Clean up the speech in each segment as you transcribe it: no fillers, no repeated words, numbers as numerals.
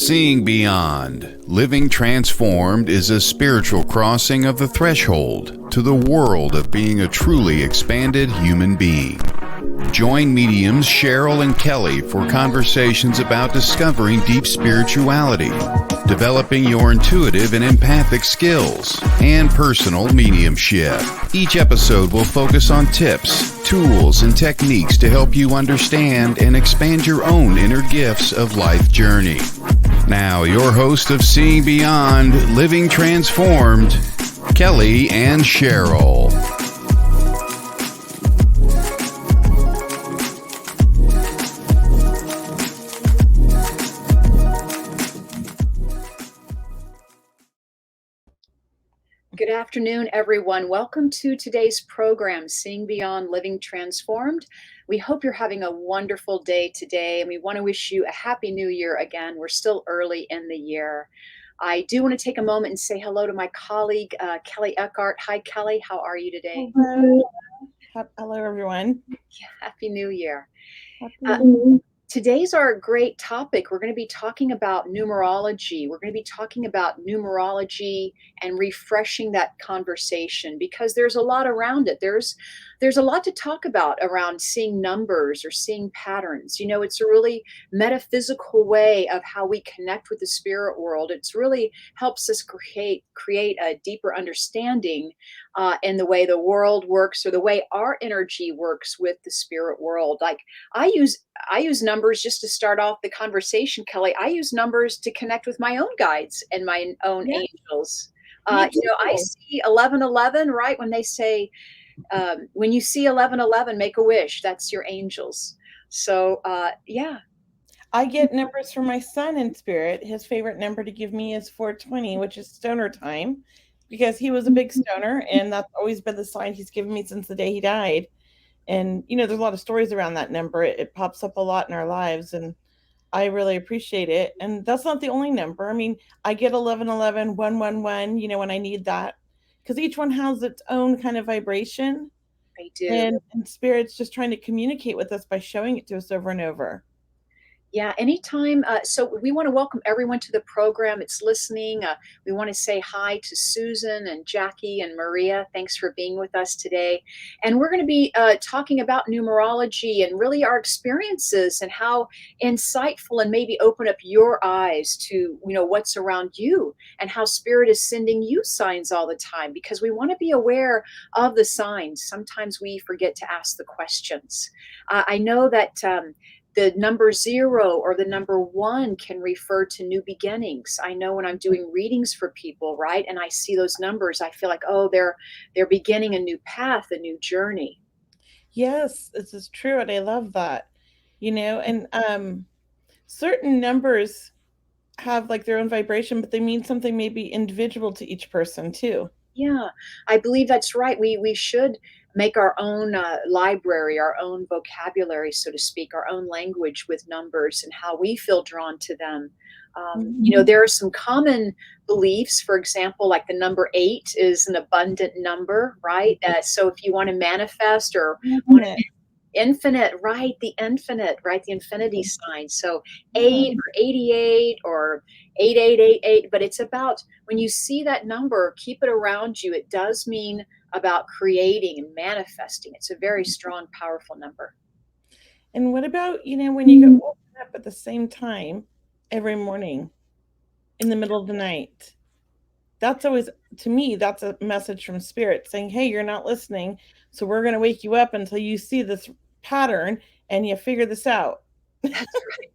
Seeing Beyond, Living Transformed is a spiritual crossing of the threshold to the world of being a truly expanded human being. Join mediums Cheryl and Kelley for conversations about discovering deep spirituality, developing your intuitive and empathic skills, and personal mediumship. Each episode will focus on tips, tools, and techniques to help you understand and expand your own inner gifts of life journey. Now, your host of Seeing Beyond, Living Transformed, Kelley and Cheryl. Good afternoon, everyone. Welcome to today's program, Seeing Beyond, Living Transformed. We hope you're having a wonderful day today, and we want to wish you a happy new year again. We're still early in the year. I do want to take a moment and say hello to my colleague, Kelly Eckhardt. Hi, Kelly. How are you today? Hello, everyone. Happy New Year. Happy New Year. Today's our great topic. We're going to be talking about numerology. We're going to be talking about numerology and refreshing that conversation because there's a lot around it. There's a lot to talk about around seeing numbers or seeing patterns. You know, it's a really metaphysical way of how we connect with the spirit world. It's really helps us create a deeper understanding in the way the world works or the way our energy works with the spirit world. Like I use numbers just to start off the conversation, Kelly. I use numbers to connect with my own guides and my own angels. I see 1111, right? When they say, when you see 1111, make a wish. That's your angels. So, yeah. I get numbers from my son in spirit. His favorite number to give me is 420, which is stoner time, because he was a big stoner, and that's always been the sign he's given me since the day he died. And, you know, there's a lot of stories around that number. It pops up a lot in our lives, and I really appreciate it. And that's not the only number. I mean, I get 1111, 111, you know, when I need that, because each one has its own kind of vibration. They do. And spirit's just trying to communicate with us by showing it to us over and over. Yeah, anytime. So we want to welcome everyone to the program. It's listening. We want to say hi to Susan and Jackie and Maria. Thanks for being with us today. And we're going to be talking about numerology and really our experiences and how insightful and maybe open up your eyes to, you know, what's around you and how spirit is sending you signs all the time, because we want to be aware of the signs. Sometimes we forget to ask the questions. I know that the number 0 or the number 1 can refer to new beginnings. I know when I'm doing readings for people, right, and I see those numbers, I feel like, oh, they're beginning a new path, a new journey. Yes, this is true, and I love that. You know, and certain numbers have like their own vibration, but they mean something maybe individual to each person too. Yeah, I believe that's right. We should make our own library, our own vocabulary, so to speak, our own language with numbers and how we feel drawn to them. You know, there are some common beliefs, for example, like the number 8 is an abundant number, right? So if you want to manifest or want to infinite, right? The infinite, right? The infinity sign. So 8 or 88 or 8888, but it's about when you see that number, keep it around you. It does mean about creating and manifesting. It's a very strong, powerful number. And what about, you know, when you get woken up at the same time every morning in the middle of the night? That's always, to me, that's a message from spirit saying, hey, you're not listening, so we're going to wake you up until you see this pattern and you figure this out. That's right.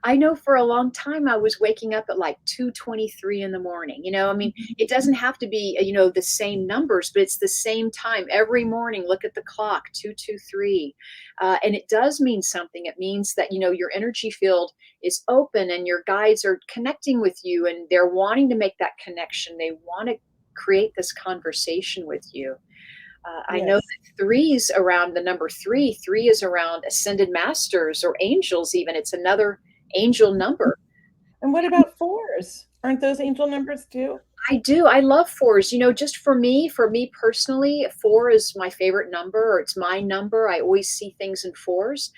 I know for a long time I was waking up at like 2:23 in the morning. You know, I mean, it doesn't have to be, you know, the same numbers, but it's the same time every morning. Look at the clock, 2:23. And it does mean something. It means that, you know, your energy field is open and your guides are connecting with you and they're wanting to make that connection. They want to create this conversation with you. I know that 3's around the number 3. 3 is around ascended masters or angels even. It's another angel number. And what about 4s? Aren't those angel numbers too? I do. I love 4s. You know, just for me personally, 4 is my favorite number, or it's my number. I always see things in 4s.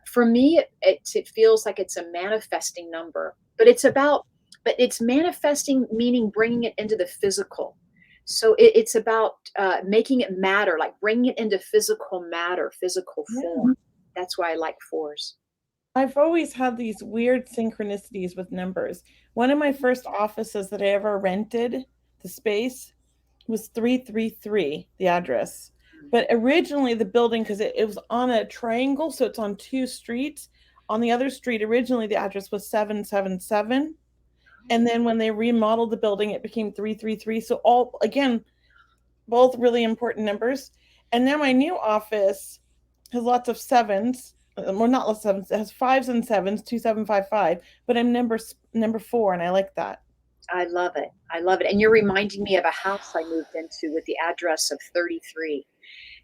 For me, it feels like it's a manifesting number, but it's about but it's manifesting, meaning bringing it into the physical. So it's about making it matter, like bringing it into physical matter, physical Yeah. form. That's why I like fours. I've always had these weird synchronicities with numbers. One of my first offices that I ever rented, the space, was 333, the address. But originally the building, because it was on a triangle, so it's on two streets. On the other street, originally the address was 777. And then when they remodeled the building, it became 333. So all, again, both really important numbers. And now my new office has lots of sevens. Well, not lots of sevens. It has fives and sevens, 2755. But I'm number 4, and I like that. I love it. I love it. And you're reminding me of a house I moved into with the address of 33.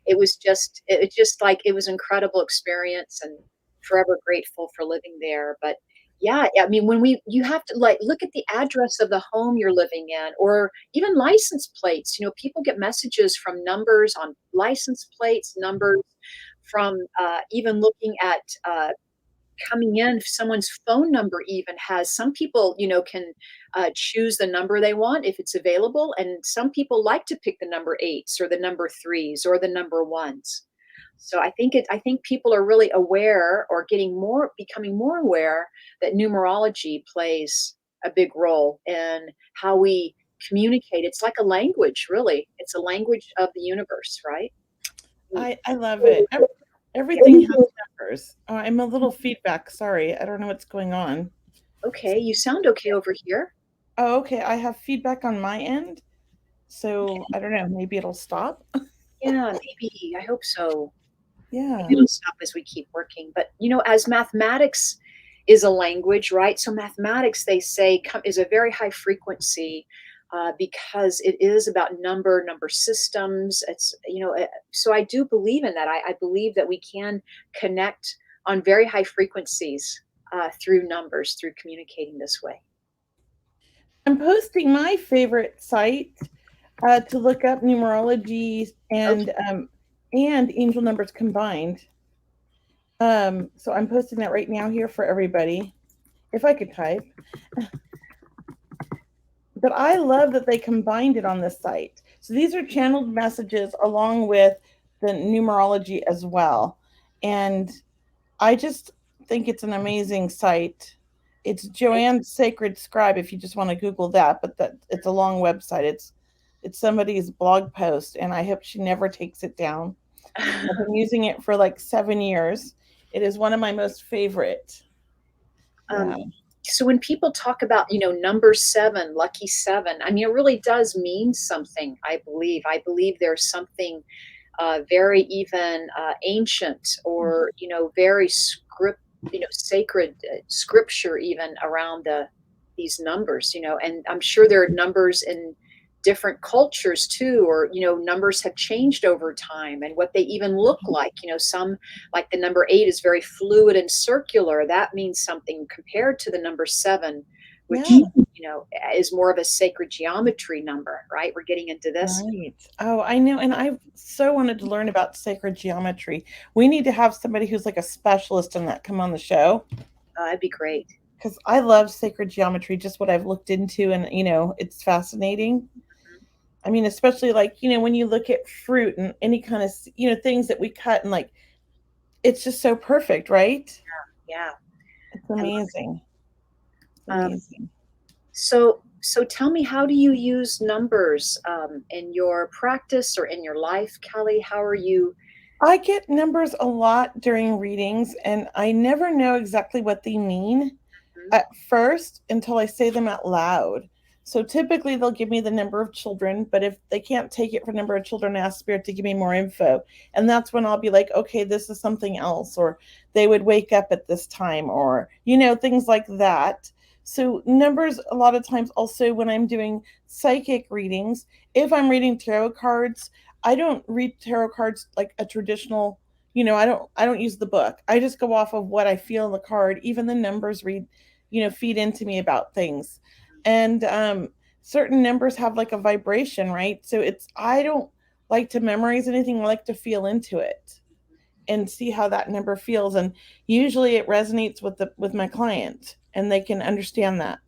It just like, it was an incredible experience, and forever grateful for living there. But yeah, I mean, you have to like look at the address of the home you're living in, or even license plates. People get messages from numbers on license plates, numbers from even looking at coming in. Someone's phone number even has, some people can choose the number they want if it's available, and some people like to pick the number 8s or the number 3s or the number 1s. So I think people are really aware, or becoming more aware, that numerology plays a big role in how we communicate. It's like a language, really. It's a language of the universe, right? I love it. Everything has numbers. I'm a little feedback. Sorry. I don't know what's going on. Okay, you sound okay over here. Oh, okay. I have feedback on my end. So I don't know. Maybe it'll stop. Yeah, maybe. I hope so. Yeah. Maybe it'll stop as we keep working. But as mathematics is a language, right? So mathematics, they say, is a very high frequency, because it is about number systems. So I do believe in that. I believe that we can connect on very high frequencies through numbers, through communicating this way. I'm posting my favorite site to look up numerology and angel numbers combined. So I'm posting that right now here for everybody. If I could type. But I love that they combined it on this site. So these are channeled messages along with the numerology as well. And I just think it's an amazing site. It's Joanne's Sacred Scribe if you just want to Google that, but it's a long website. It's somebody's blog post, and I hope she never takes it down. I've been using it for like 7 years. It is one of my most favorite. Yeah. So when people talk about, number 7, lucky 7, I mean, it really does mean something, I believe. I believe there's something very even ancient, or, very sacred scripture even around these numbers, and I'm sure there are numbers in different cultures too, or numbers have changed over time, and what they even look like. Some, like the number 8, is very fluid and circular. That means something compared to the number 7, which is more of a sacred geometry number, right? We're getting into this. Right. Oh, I know. And I so wanted to learn about sacred geometry. We need to have somebody who's like a specialist in that come on the show. That'd be great. Because I love sacred geometry, just what I've looked into, and it's fascinating. I mean, especially like, when you look at fruit and any kind of, things that we cut, and like, it's just so perfect, right? Yeah. It's amazing. So tell me, how do you use numbers in your practice or in your life, Kelley? How are you? I get numbers a lot during readings, and I never know exactly what they mean at first until I say them out loud. So typically they'll give me the number of children, but if they can't take it for number of children, I ask Spirit to give me more info. And that's when I'll be like, okay, this is something else, or they would wake up at this time, or, things like that. So numbers, a lot of times also when I'm doing psychic readings, if I'm reading tarot cards, I don't read tarot cards like a traditional, I don't use the book. I just go off of what I feel in the card. Even the numbers feed into me about things. And certain numbers have like a vibration, right? So I don't like to memorize anything. I like to feel into it and see how that number feels. And usually it resonates with my client, and they can understand that.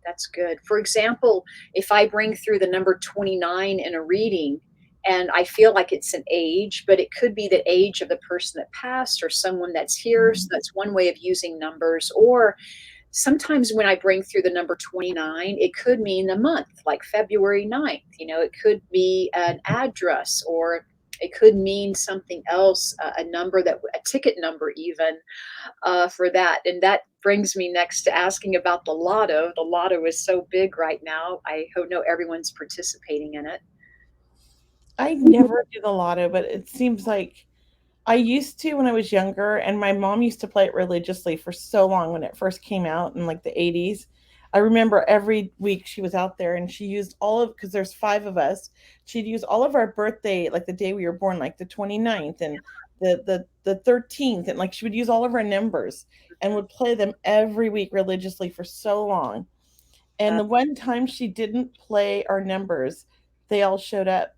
That's good. For example, if I bring through the number 29 in a reading, and I feel like it's an age, but it could be the age of the person that passed or someone that's here. So that's one way of using numbers. Or sometimes when I bring through the number 29, it could mean a month, like February 9th. It could be an address, or it could mean something else, a number, a ticket number even, for that. And that brings me next to asking about the lotto. The lotto is so big right now. I know everyone's participating in it. I never do the lotto, but it seems like I used to when I was younger, and my mom used to play it religiously for so long when it first came out in like the 80s. I remember every week she was out there and she used because there's five of us, she'd use all of our birthday, like the day we were born, like the 29th and the 13th, and like she would use all of our numbers and would play them every week religiously for so long. And Uh, the one time she didn't play our numbers, they all showed up.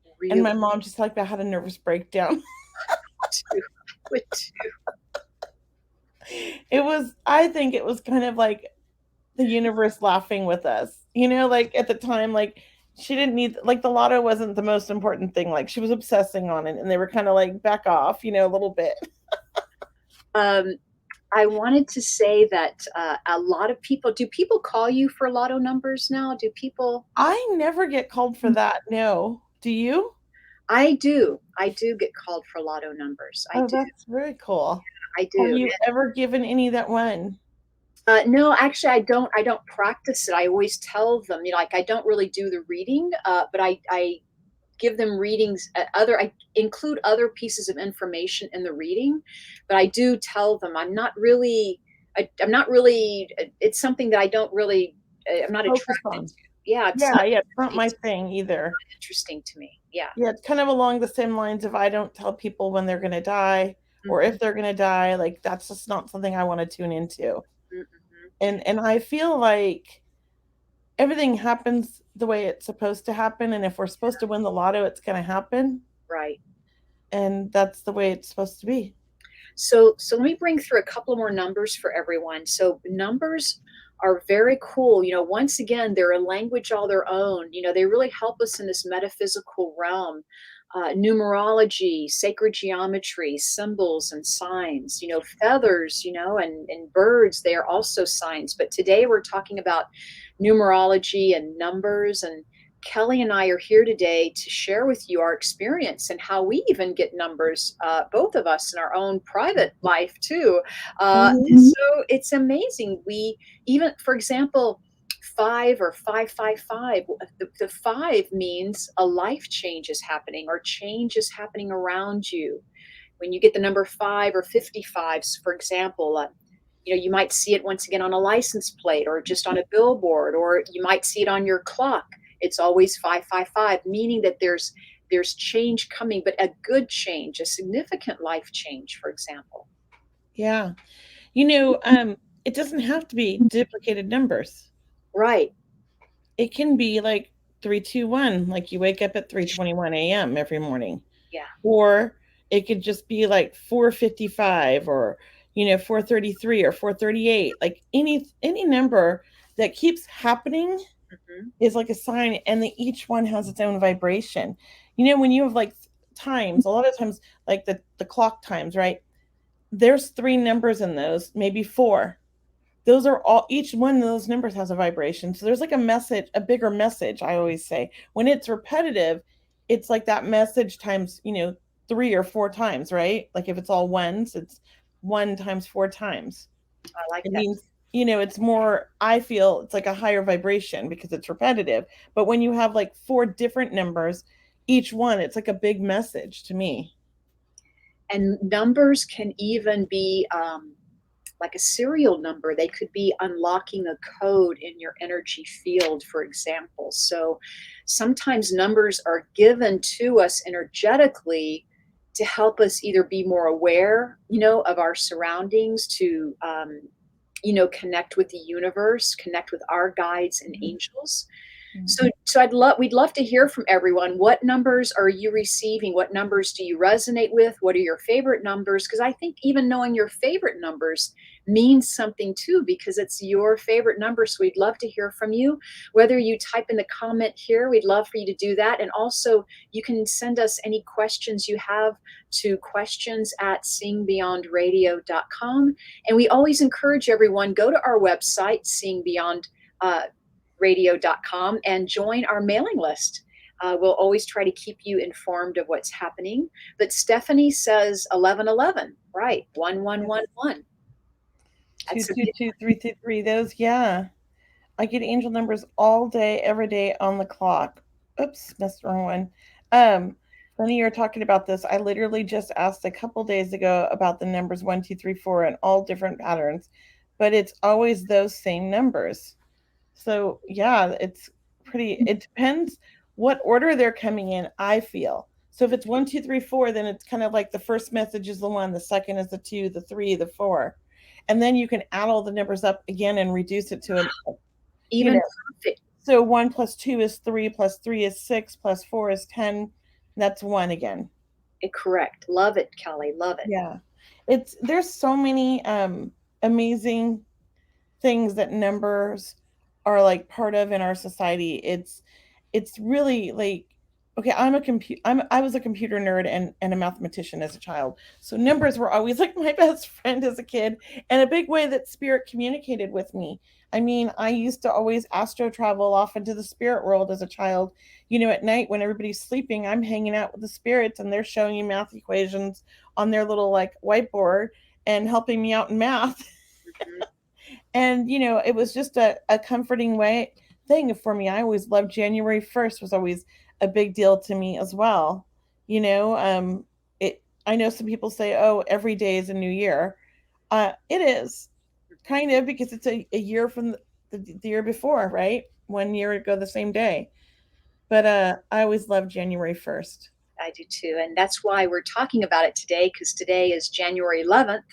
And really my mom just like about had a nervous breakdown. too, would too. I think it was kind of like the universe laughing with us, like at the time, like she didn't need, like the lotto wasn't the most important thing. Like she was obsessing on it and they were kind of like back off, a little bit. Um, I wanted to say that a lot of people, do people call you for lotto numbers now? Do people? I never get called for that. No. Do you? I do. I do get called for lotto numbers. I Oh, do. that's very cool. I Have do. you ever given any that won? No, actually, I don't. I don't practice it. I always tell them, like I don't really do the reading, but I give them readings. I include other pieces of information in the reading, but I do tell them I'm not really. I'm not really. It's something that I don't really. I'm not Focus attracted on. to. Yeah, it's Yeah, not yeah, it's not my it's thing either. not interesting to me. Yeah. Yeah, it's kind of along the same lines of I don't tell people when they're going to die or Mhm, if they're going to die. Like that's just not something I want to tune into. mhm. And I feel like everything happens the way it's supposed to happen, and if we're supposed to win the lotto, it's going to happen, Right. and that's the way it's supposed to be. So let me bring through a couple more numbers for everyone. So numbers are very cool. Once again, they're a language all their own. They really help us in this metaphysical realm. Numerology, sacred geometry, symbols and signs, feathers, and birds, they are also signs. But today we're talking about numerology and numbers. And Kelley and I are here today to share with you our experience and how we even get numbers, both of us in our own private life too. Mhm. So it's amazing. We even, for example, 5 or 555, the five means a life change is happening or change is happening around you. When you get the number 5 or 55, for example, you might see it once again on a license plate or just on a billboard, or you might see it on your clock. It's always 555, meaning that there's change coming, but a good change, a significant life change, for example. Yeah. It doesn't have to be duplicated numbers. Right. It can be like 321, like you wake up at 3:21 a.m. every morning. Yeah. Or it could just be like 455 or 433 or 438. Like any number that keeps happening Hmm. is like a sign, and each one has its own vibration. When you have like times, a lot of times, like the clock times, right? There's three numbers in those, maybe four. Those are all, each one of those numbers has a vibration. So there's like a message, a bigger message. I always say when it's repetitive, it's like that message times, three or four times, right? Like if it's all ones, it's one times four times. I like It that. means, it's more, I feel it's like a higher vibration because it's repetitive. But when you have like four different numbers, each one, it's like a big message to me. And numbers can even be like a serial number. They could be unlocking a code in your energy field, for example. So sometimes numbers are given to us energetically to help us either be more aware, of our surroundings, to, connect with the universe, connect with our guides and angels. So we'd love to hear from everyone. What numbers are you receiving? What numbers do you resonate with? What are your favorite numbers? Because I think even knowing your favorite numbers means something too, because it's your favorite number. So we'd love to hear from you. Whether you type in the comment here, we'd love for you to do that. And also you can send us any questions you have to questions@seeingbeyondradio.com. And we always encourage everyone, go to our website, seeingbeyondradio.com, and join our mailing list. We'll always try to keep you informed of what's happening. But Stephanie says 1111, right? 1111. 222 Those, yeah. I get angel numbers all day, every day on the clock. Oops, that's the wrong one. Funny you're talking about this. I literally just asked a couple days ago about the numbers 1, 2, 3, 4 and all different patterns, but it's always those same numbers. So yeah, it's pretty. It depends what order they're coming in, I feel. So if it's 1, 2, 3, 4, then it's kind of like the first message is the 1, the second is the 2, the 3, the 4. And then you can add all the numbers up again and reduce it to even perfect. So 1 + 2 is 3, + 3 is 6, + 4 is 10. That's 1 again. Correct. Love it, Kelley. Love it. Yeah. There's so many amazing things that numbers are like part of in our society. It's really like, okay, I was a computer nerd and a mathematician as a child. So numbers were always like my best friend as a kid, and a big way that spirit communicated with me. I mean, I used to always astro travel off into the spirit world as a child. At night when everybody's sleeping, I'm hanging out with the spirits and they're showing you math equations on their little like whiteboard and helping me out in math. Mm-hmm. And, it was just a comforting thing for me. I always loved January 1st was always a big deal to me as well. I know some people say, oh, every day is a new year. It is kind of, because it's a year from the year before, right? 1 year ago, the same day. But I always loved January 1st. I do too. And that's why we're talking about it today, because today is January 11th.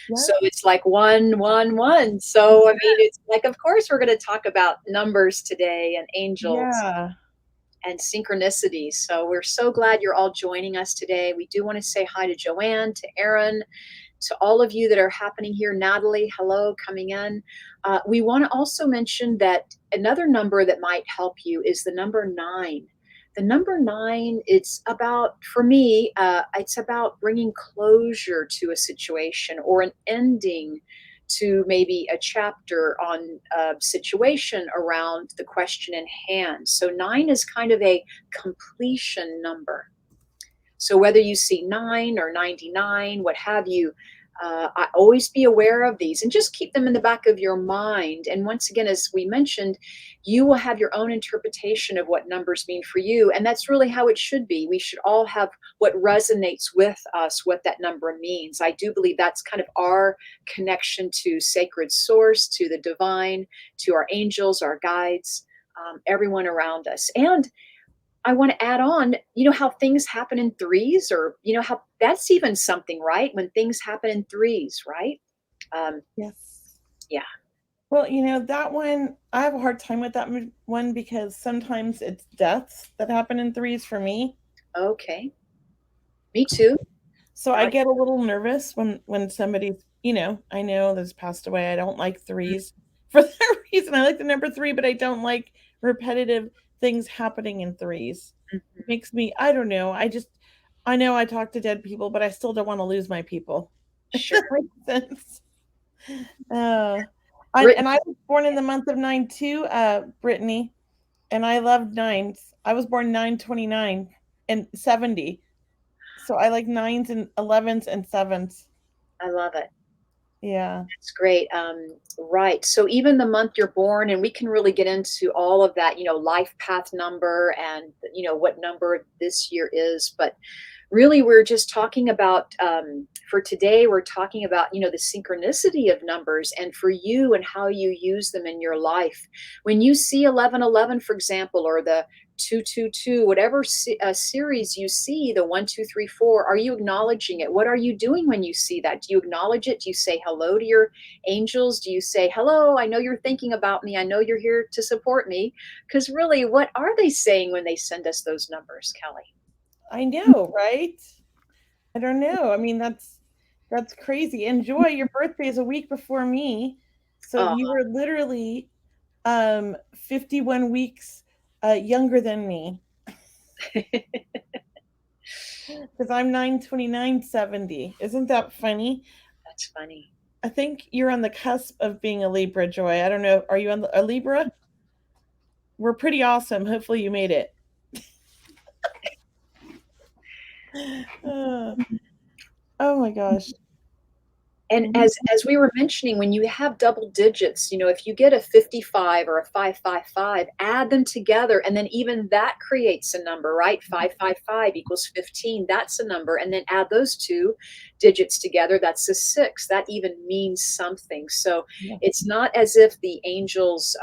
Yes. So it's like 111. So, I mean, it's like, of course, we're going to talk about numbers today and angels. Yeah. And synchronicities. So we're so glad you're all joining us today. We do want to say hi to Joanne, to Aaron, to all of you that are happening here. Natalie, hello, coming in. We want to also mention that another number that might help you is the number 9. The number 9, it's about, for me, it's about bringing closure to a situation or an ending to maybe a chapter on a situation around the question in hand. So 9 is kind of a completion number. So whether you see 9 or 99, what have you, I always be aware of these and just keep them in the back of your mind. And once again, as we mentioned, you will have your own interpretation of what numbers mean for you. And that's really how it should be. We should all have what resonates with us, what that number means. I do believe that's kind of our connection to sacred source, to the divine, to our angels, our guides, everyone around us. And I want to add on, how things happen in threes, or, how that's even something, right? When things happen in threes, right? Yes. Yeah. Well, that one, I have a hard time with that one because sometimes it's deaths that happen in threes for me. Okay. Me too. So I get a little nervous when somebody's, I know that's passed away. I don't like threes for that reason. I like the number 3, but I don't like repetitive things happening in threes. Mm-hmm. It makes me, I don't know. I know I talk to dead people, but I still don't want to lose my people. Sure. That makes sense. And I was born in the month of 9 too, Brittany, and I loved 9s. I was born 9/29 and 70. So I like 9s and 11s and 7s. I love it. Yeah. That's great. Right. So even the month you're born, and we can really get into all of that, life path number and, what number this year is. But really, we're just talking about, for today, we're talking about, the synchronicity of numbers and for you and how you use them in your life. When you see 1111, for example, or the 222, whatever series you see, the 1, 2, 3, 4, are you acknowledging it? What are you doing when you see that? Do you acknowledge it? Do you say hello to your angels? Do you say, hello, I know you're thinking about me. I know you're here to support me. Because really, what are they saying when they send us those numbers, Kelley? I know, right? I don't know. I mean, that's crazy. And Joy, your birthday is a week before me. So Oh, you were literally 51 weeks younger than me. Because I'm 9/29/70. Isn't that funny? that's funny. I think you're on the cusp of being a Libra, Joy. I don't know. Are you on a Libra? We're pretty awesome. Hopefully you made it. Uh, oh my gosh. And as we were mentioning, when you have double digits, if you get a 55 or a 555, add them together, and then even that creates a number, right? 555 equals 15. That's a number, and then add those two digits together. That's a 6. That even means something. So Yeah. it's not as if the angels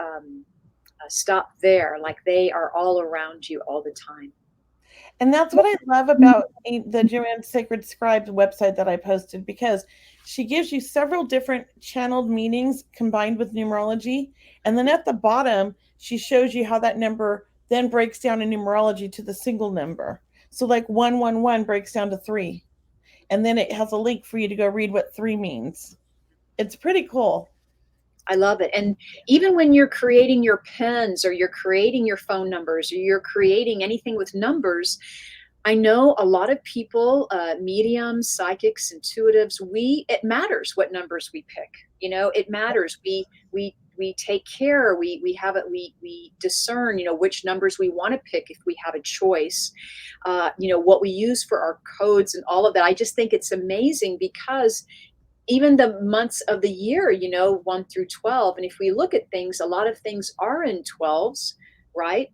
stop there; like they are all around you all the time. And that's what I love about the Joanne Sacred Scribes website that I posted, because she gives you several different channeled meanings combined with numerology. And then at the bottom, she shows you how that number then breaks down in numerology to the single number. So like 111 breaks down to 3. And then it has a link for you to go read what 3 means. It's pretty cool. I love it. And even when you're creating your pens or you're creating your phone numbers or you're creating anything with numbers, I know a lot of people, mediums, psychics, intuitives, it matters what numbers we pick. It matters. We take care. We have it. We discern, which numbers we want to pick if we have a choice. What we use for our codes and all of that. I just think it's amazing because even the months of the year, 1 through 12. And if we look at things, a lot of things are in 12s, right?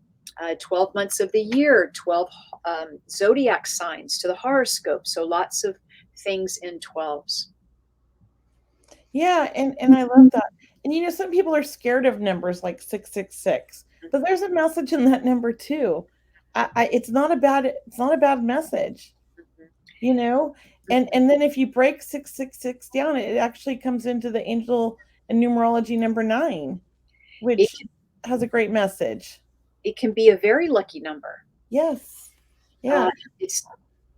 12 months of the year, 12 zodiac signs to the horoscope. So lots of things in 12s. Yeah, and I love that. And some people are scared of numbers like 666, but there's a message in that number too. It's not a bad message, and then if you break 666 down, it actually comes into the angel and numerology number 9, which has a great message. It can be a very lucky number. Yes. Yeah.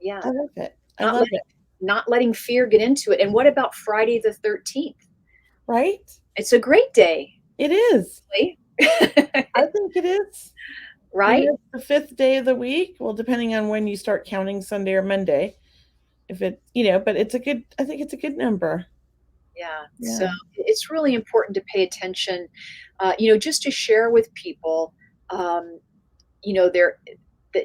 Yeah. I love it. I love it. Not letting fear get into it. And what about Friday the 13th? Right? It's a great day. It is. Really? I think it is. Right? It's the 5th day of the week. Well, depending on when you start counting, Sunday or Monday. If it, but I think it's a good number. Yeah. So it's really important to pay attention, just to share with people, that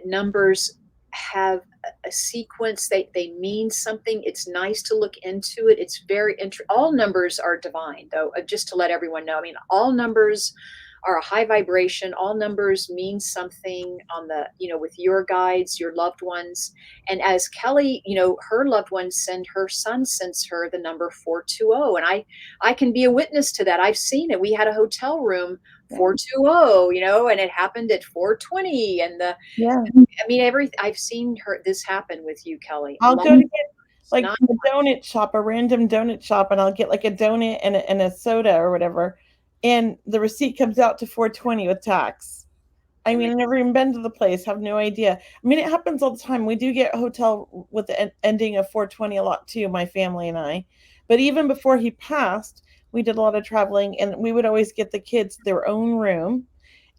numbers have a sequence. They mean something. It's nice to look into it. It's very all numbers are divine, though, just to let everyone know. I mean, all numbers are a high vibration. All numbers mean something on the, with your guides, your loved ones. And as Kelley, her loved ones her son sends her the number 420. And I can be a witness to that. I've seen it. We had a hotel room 420, and it happened at 420. And I've seen this happen with you, Kelley. I'll go to get like a donut shop, a random donut shop, and I'll get like a donut and a soda or whatever. And the receipt comes out to 420 with tax. I mean, I've never even been to the place, have no idea. I mean, it happens all the time. We do get a hotel with the ending of 420 a lot too, my family and I. But even before he passed, we did a lot of traveling, and we would always get the kids their own room,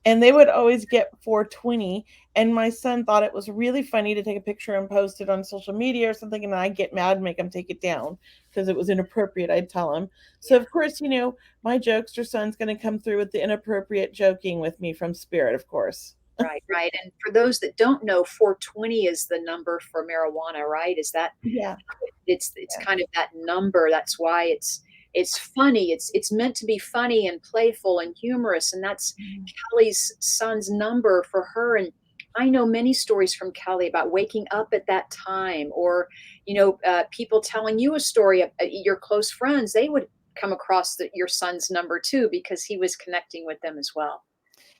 and they would always get 420. And my son thought it was really funny to take a picture and post it on social media or something, and I'd get mad and make him take it down because it was inappropriate, I'd tell him. So of course, my jokester son's going to come through with the inappropriate joking with me from spirit, of course. Right. And for those that don't know, 420 is the number for marijuana, right? Is that? Yeah. It's kind of that number. That's why it's funny. It's meant to be funny and playful and humorous. And that's Kelley's son's number for her. And I know many stories from Kelley about waking up at that time, or people telling you a story of your close friends. They would come across your son's number too because he was connecting with them as well.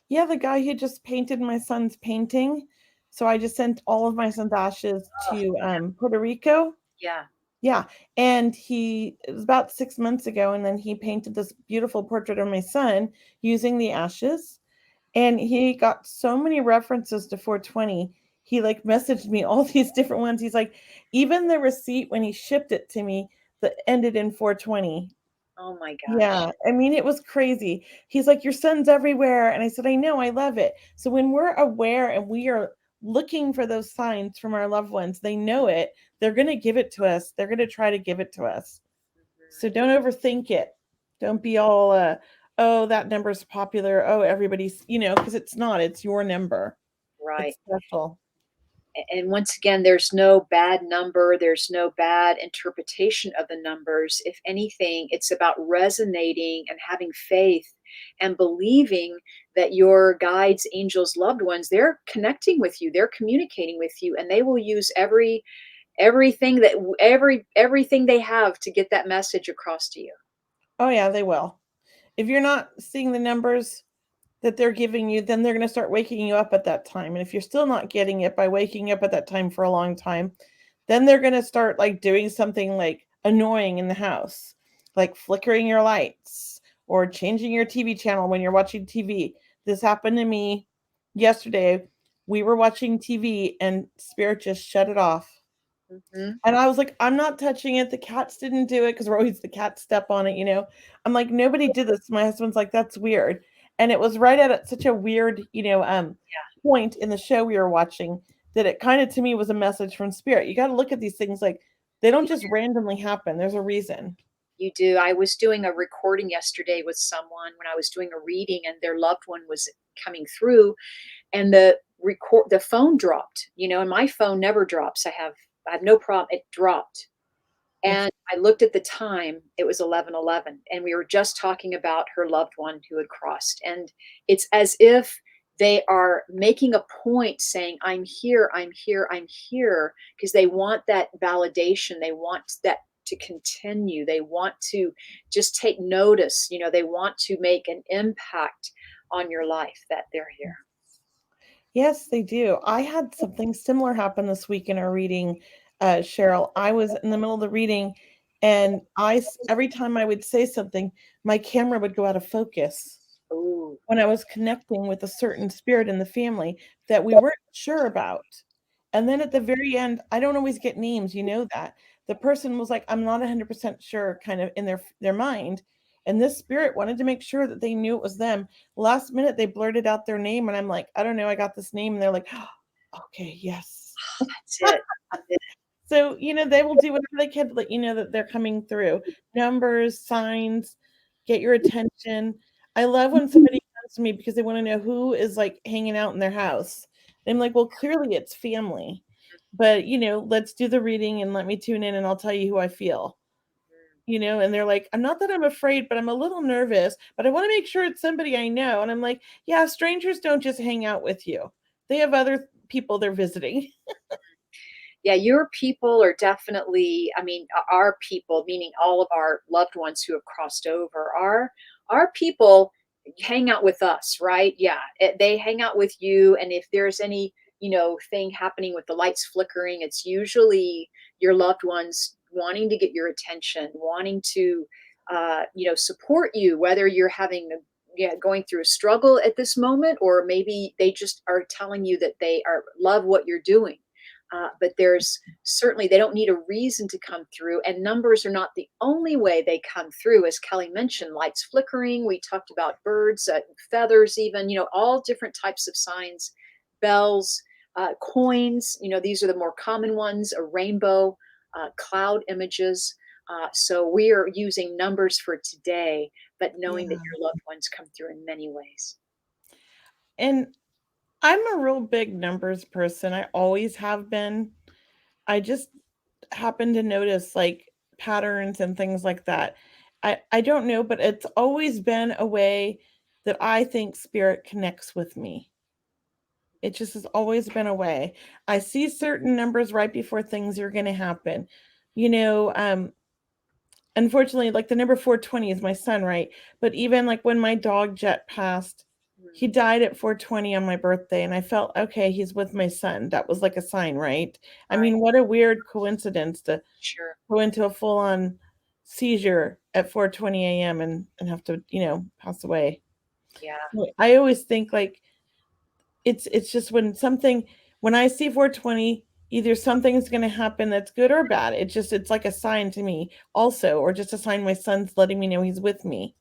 Yeah, the guy who just painted my son's painting. So I just sent all of my son's ashes to Puerto Rico. Yeah. Yeah. And it was about 6 months ago. And then he painted this beautiful portrait of my son using the ashes. And he got so many references to 420. He like messaged me all these different ones. He's like, even the receipt when he shipped it to me that ended in 420. Oh my gosh. Yeah, I mean, it was crazy. He's like, your son's everywhere. And I said, I know, I love it. So when we're aware and we are looking for those signs from our loved ones, they know it. They're going to give it to us. They're going to try to give it to us. So don't overthink it. Don't be all, oh, that number's popular. Oh, everybody's, because it's not. It's your number. Right. It's special. And once again, there's no bad number, there's no bad interpretation of the numbers. If anything, it's about resonating and having faith and believing that your guides, angels, loved ones, they're connecting with you, they're communicating with you, and they will use everything they have to get that message across to you. Oh yeah, they will. If you're not seeing the numbers that they're giving you, then they're going to start waking you up at that time. And if you're still not getting it by waking up at that time for a long time, then they're going to start like doing something like annoying in the house, like flickering your lights or changing your TV channel when you're watching TV. This happened to me yesterday. We were watching TV and Spirit just shut it off. Mm-hmm. And I was like, I'm not touching it. The cats didn't do it because we're always the cats step on it. I'm like, nobody did this. My husband's like, that's weird. And it was right at such a weird, point in the show we were watching that it kind of to me was a message from Spirit. You got to look at these things like they don't just randomly happen. There's a reason. You do. I was doing a recording yesterday with someone when I was doing a reading, and their loved one was coming through, and the phone dropped, and my phone never drops. I have no problem. It dropped. And I looked at the time, it was 11:11, and we were just talking about her loved one who had crossed. And it's as if they are making a point saying, I'm here, I'm here, I'm here, because they want that validation. They want that to continue. They want to just take notice. They want to make an impact on your life that they're here. Yes, they do. I had something similar happen this week in our reading, Cheryl. I was in the middle of the reading, and every time I would say something, my camera would go out of focus. Ooh. When I was connecting with a certain spirit in the family that we weren't sure about. And then at the very end, I don't always get names, that. The person was like, I'm not 100% sure, kind of in their mind. And this spirit wanted to make sure that they knew it was them. Last minute, they blurted out their name, and I'm like, I don't know, I got this name. And they're like, oh, okay, yes. That's it. So, they will do whatever they can to let you know that they're coming through. Numbers, signs, get your attention. I love when somebody comes to me because they want to know who is like hanging out in their house. And I'm like, well, clearly it's family. But, let's do the reading and let me tune in and I'll tell you who I feel. And they're like, I'm not that I'm afraid, but I'm a little nervous, but I want to make sure it's somebody I know. And I'm like, yeah, strangers don't just hang out with you. They have other people they're visiting. Yeah, your people are definitely, our people, meaning all of our loved ones who have crossed over, our people hang out with us, right? Yeah, they hang out with you. And if there's any, thing happening with the lights flickering, it's usually your loved ones wanting to get your attention, wanting to, support you, whether you're going through a struggle at this moment, or maybe they just are telling you that they love what you're doing. But there's certainly, they don't need a reason to come through, and numbers are not the only way they come through. As Kelley mentioned, lights flickering, we talked about birds, feathers, even, all different types of signs, bells, coins, these are the more common ones, a rainbow, cloud images. So we are using numbers for today, but knowing that your loved ones come through in many ways. And I'm a real big numbers person. I always have been. I just happen to notice like patterns and things like that. I don't know, but it's always been a way that I think spirit connects with me. It just has always been a way. I see certain numbers right before things are going to happen. You know, unfortunately, like the number 420 is my son, right? But even like when my dog Jet passed, he died at 420 on my birthday, and I felt, okay, he's with my son. That was like a sign, right? I Right. mean, what a weird coincidence to Sure. go into a full-on seizure at 4:20 a.m. and have to, pass away. Yeah. I always think like it's just when I see 420, either something's going to happen that's good or bad. It's like a sign to me also, or just a sign my son's letting me know he's with me.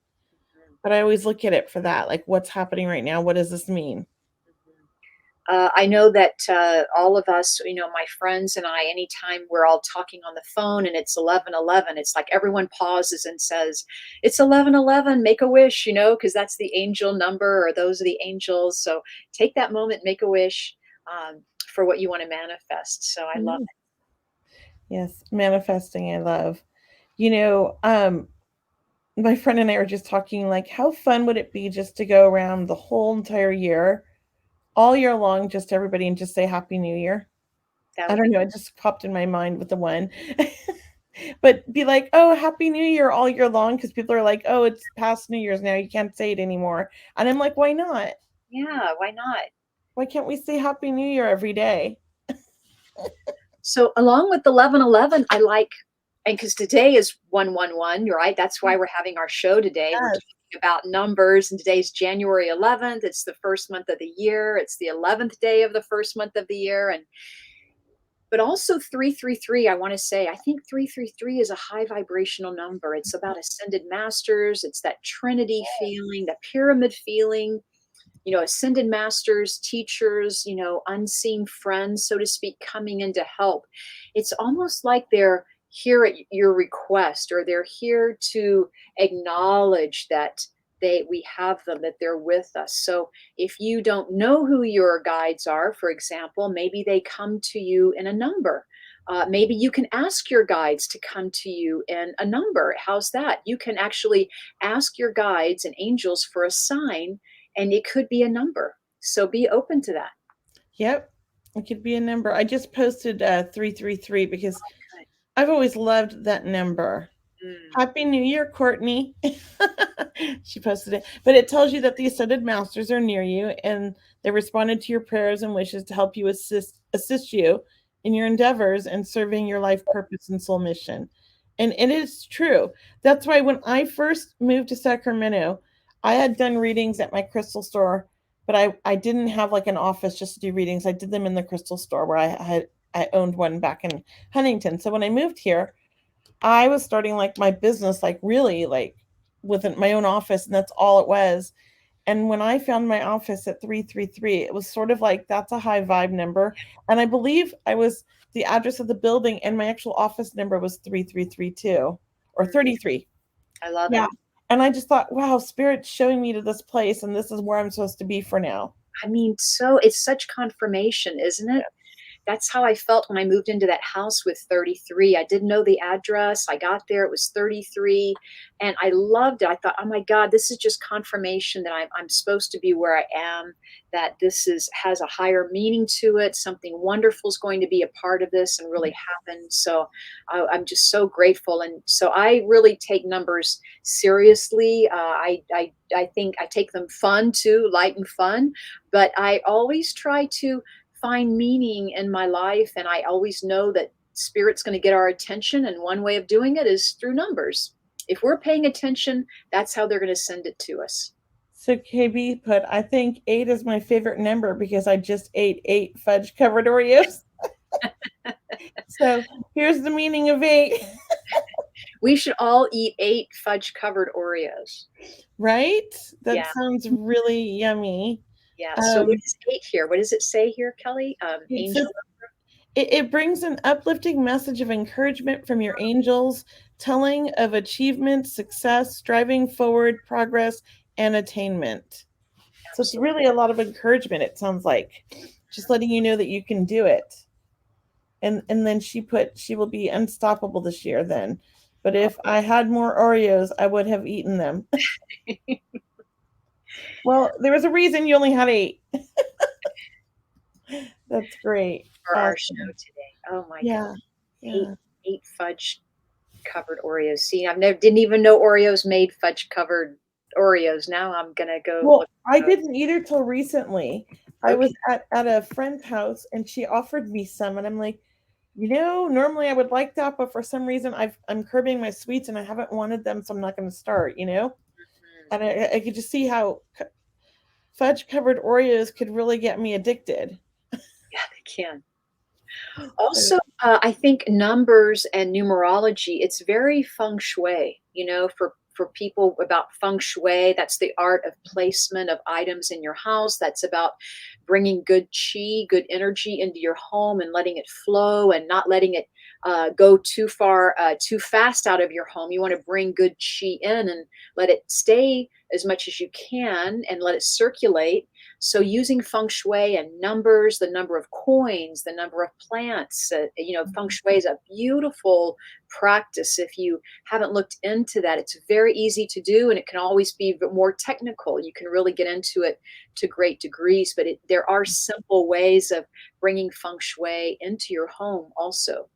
Mhm. But I always look at it for that, like what's happening right now? What does this mean? Mhm. I know that all of us, my friends and I, anytime we're all talking on the phone and it's 11:11, it's like everyone pauses and says, "It's 11:11. Make a wish," because that's the angel number, or those are the angels. So take that moment, make a wish for what you want to manifest. So I love Mhm. Yes, manifesting, I love. You know, my friend and I were just talking like how fun would it be just to go around the whole entire year, all year long, just everybody and just say Happy New Year. that I would don't be. know, it just popped in my mind with the one. But be like, "Oh, Happy New Year all year long," because people are like, "Oh, it's past New Year's now, you can't say it anymore." And I'm like, "Why not? Yeah, why not? Why can't we say Happy New Year every day?" So along with 11:11, I like, and because today is 111, right? That's why we're having our show today. We're Yes. talking about numbers, and today's January 11th. It's the first month of the year. It's the 11th day of the first month of the year, and but also 333. I want to say, I think 333 is a high vibrational number. It's about ascended masters. It's that Trinity feeling, that pyramid feeling. Ascended masters, teachers, unseen friends, so to speak, coming in to help. It's almost like they're here at your request, or they're here to acknowledge that we have them, that they're with us. So if you don't know who your guides are, for example, maybe they come to you in a number. Maybe you can ask your guides to come to you in a number. How's that? You can actually ask your guides and angels for a sign, and it could be a number. So be open to that. Yep. It could be a number. I just posted 333 because Good. I've always loved that number. Mm, Happy New Year, Courtney. She posted it. But it tells you that the ascended masters are near you and they responded to your prayers and wishes to help you assist you in your endeavors and serving your life purpose and soul mission. And it is true. That's why when I first moved to Sacramento, I had done readings at my crystal store, but I didn't have like an office just to do readings. I did them in the crystal store where I owned one back in Huntington. So when I moved here, I was starting like my business, like really like with my own office, and that's all it was. And when I found my office at 333, it was sort of like that's a high vibe number. And I believe I was the address of the building, and my actual office number was 3332 or mm, 33. I love Yeah. it. And I just thought, wow, Spirit's showing me to this place, and this is where I'm supposed to be for now. I mean, so it's such confirmation, isn't it? That's how I felt when I moved into that house with 33. I didn't know the address. I got there, it was 33, and I loved it. I thought, oh my God, this is just confirmation that I'm supposed to be where I am, that has a higher meaning to it. Something wonderful is going to be a part of this and really happen. So I'm just so grateful. And so I really take numbers seriously. I think I take them fun too, light and fun, but I always try to find meaning in my life, and I always know that spirit's going to get our attention, and one way of doing it is through numbers. If we're paying attention, that's how they're going to send it to us. So KB put, I think 8 is my favorite number because I just ate 8 fudge covered Oreos. So here's the meaning of 8. We should all eat 8 fudge covered Oreos. Right? That Yeah, sounds really yummy. yeah. So what Um, is 8 here? What does it say here, Kelly? it Angel. says it brings an uplifting message of encouragement from your angels, telling of achievement, success, striving forward, progress, and attainment. So it's Absolutely. really a lot of encouragement, it sounds like. Just letting you know that you can do it. And then she put she will be unstoppable this year then. But if I had more Oreos, I would have eaten them. Well, there was a reason you only had 8. That's great. for our show Awesome. today. Oh my God. Yeah. Eight Yeah. eight fudge covered Oreos. See, didn't even know Oreos made fudge covered Oreos. Now I'm gonna go Well, look I at those. didn't either till recently. I Okay. was at a friend's house and she offered me some, and I'm like, normally I would like that, but for some reason I'm curbing my sweets and I haven't wanted them, so I'm not going to start. Mhm. And I could just see how fudge covered Oreos could really get me addicted. Yeah, they can. Also, I think numbers and numerology, it's very feng shui, for people about feng shui, that's the art of placement of items in your house. That's about bringing good chi, good energy into your home and letting it flow and not letting it go too far, too fast out of your home. You want to bring good chi in and let it stay as much as you can and let it circulate. So using feng shui and numbers, the number of coins, the number of plants, feng shui is a beautiful practice. If you haven't looked into that, it's very easy to do and it can always be more technical. You can really get into it to great degrees, but there are simple ways of bringing feng shui into your home also.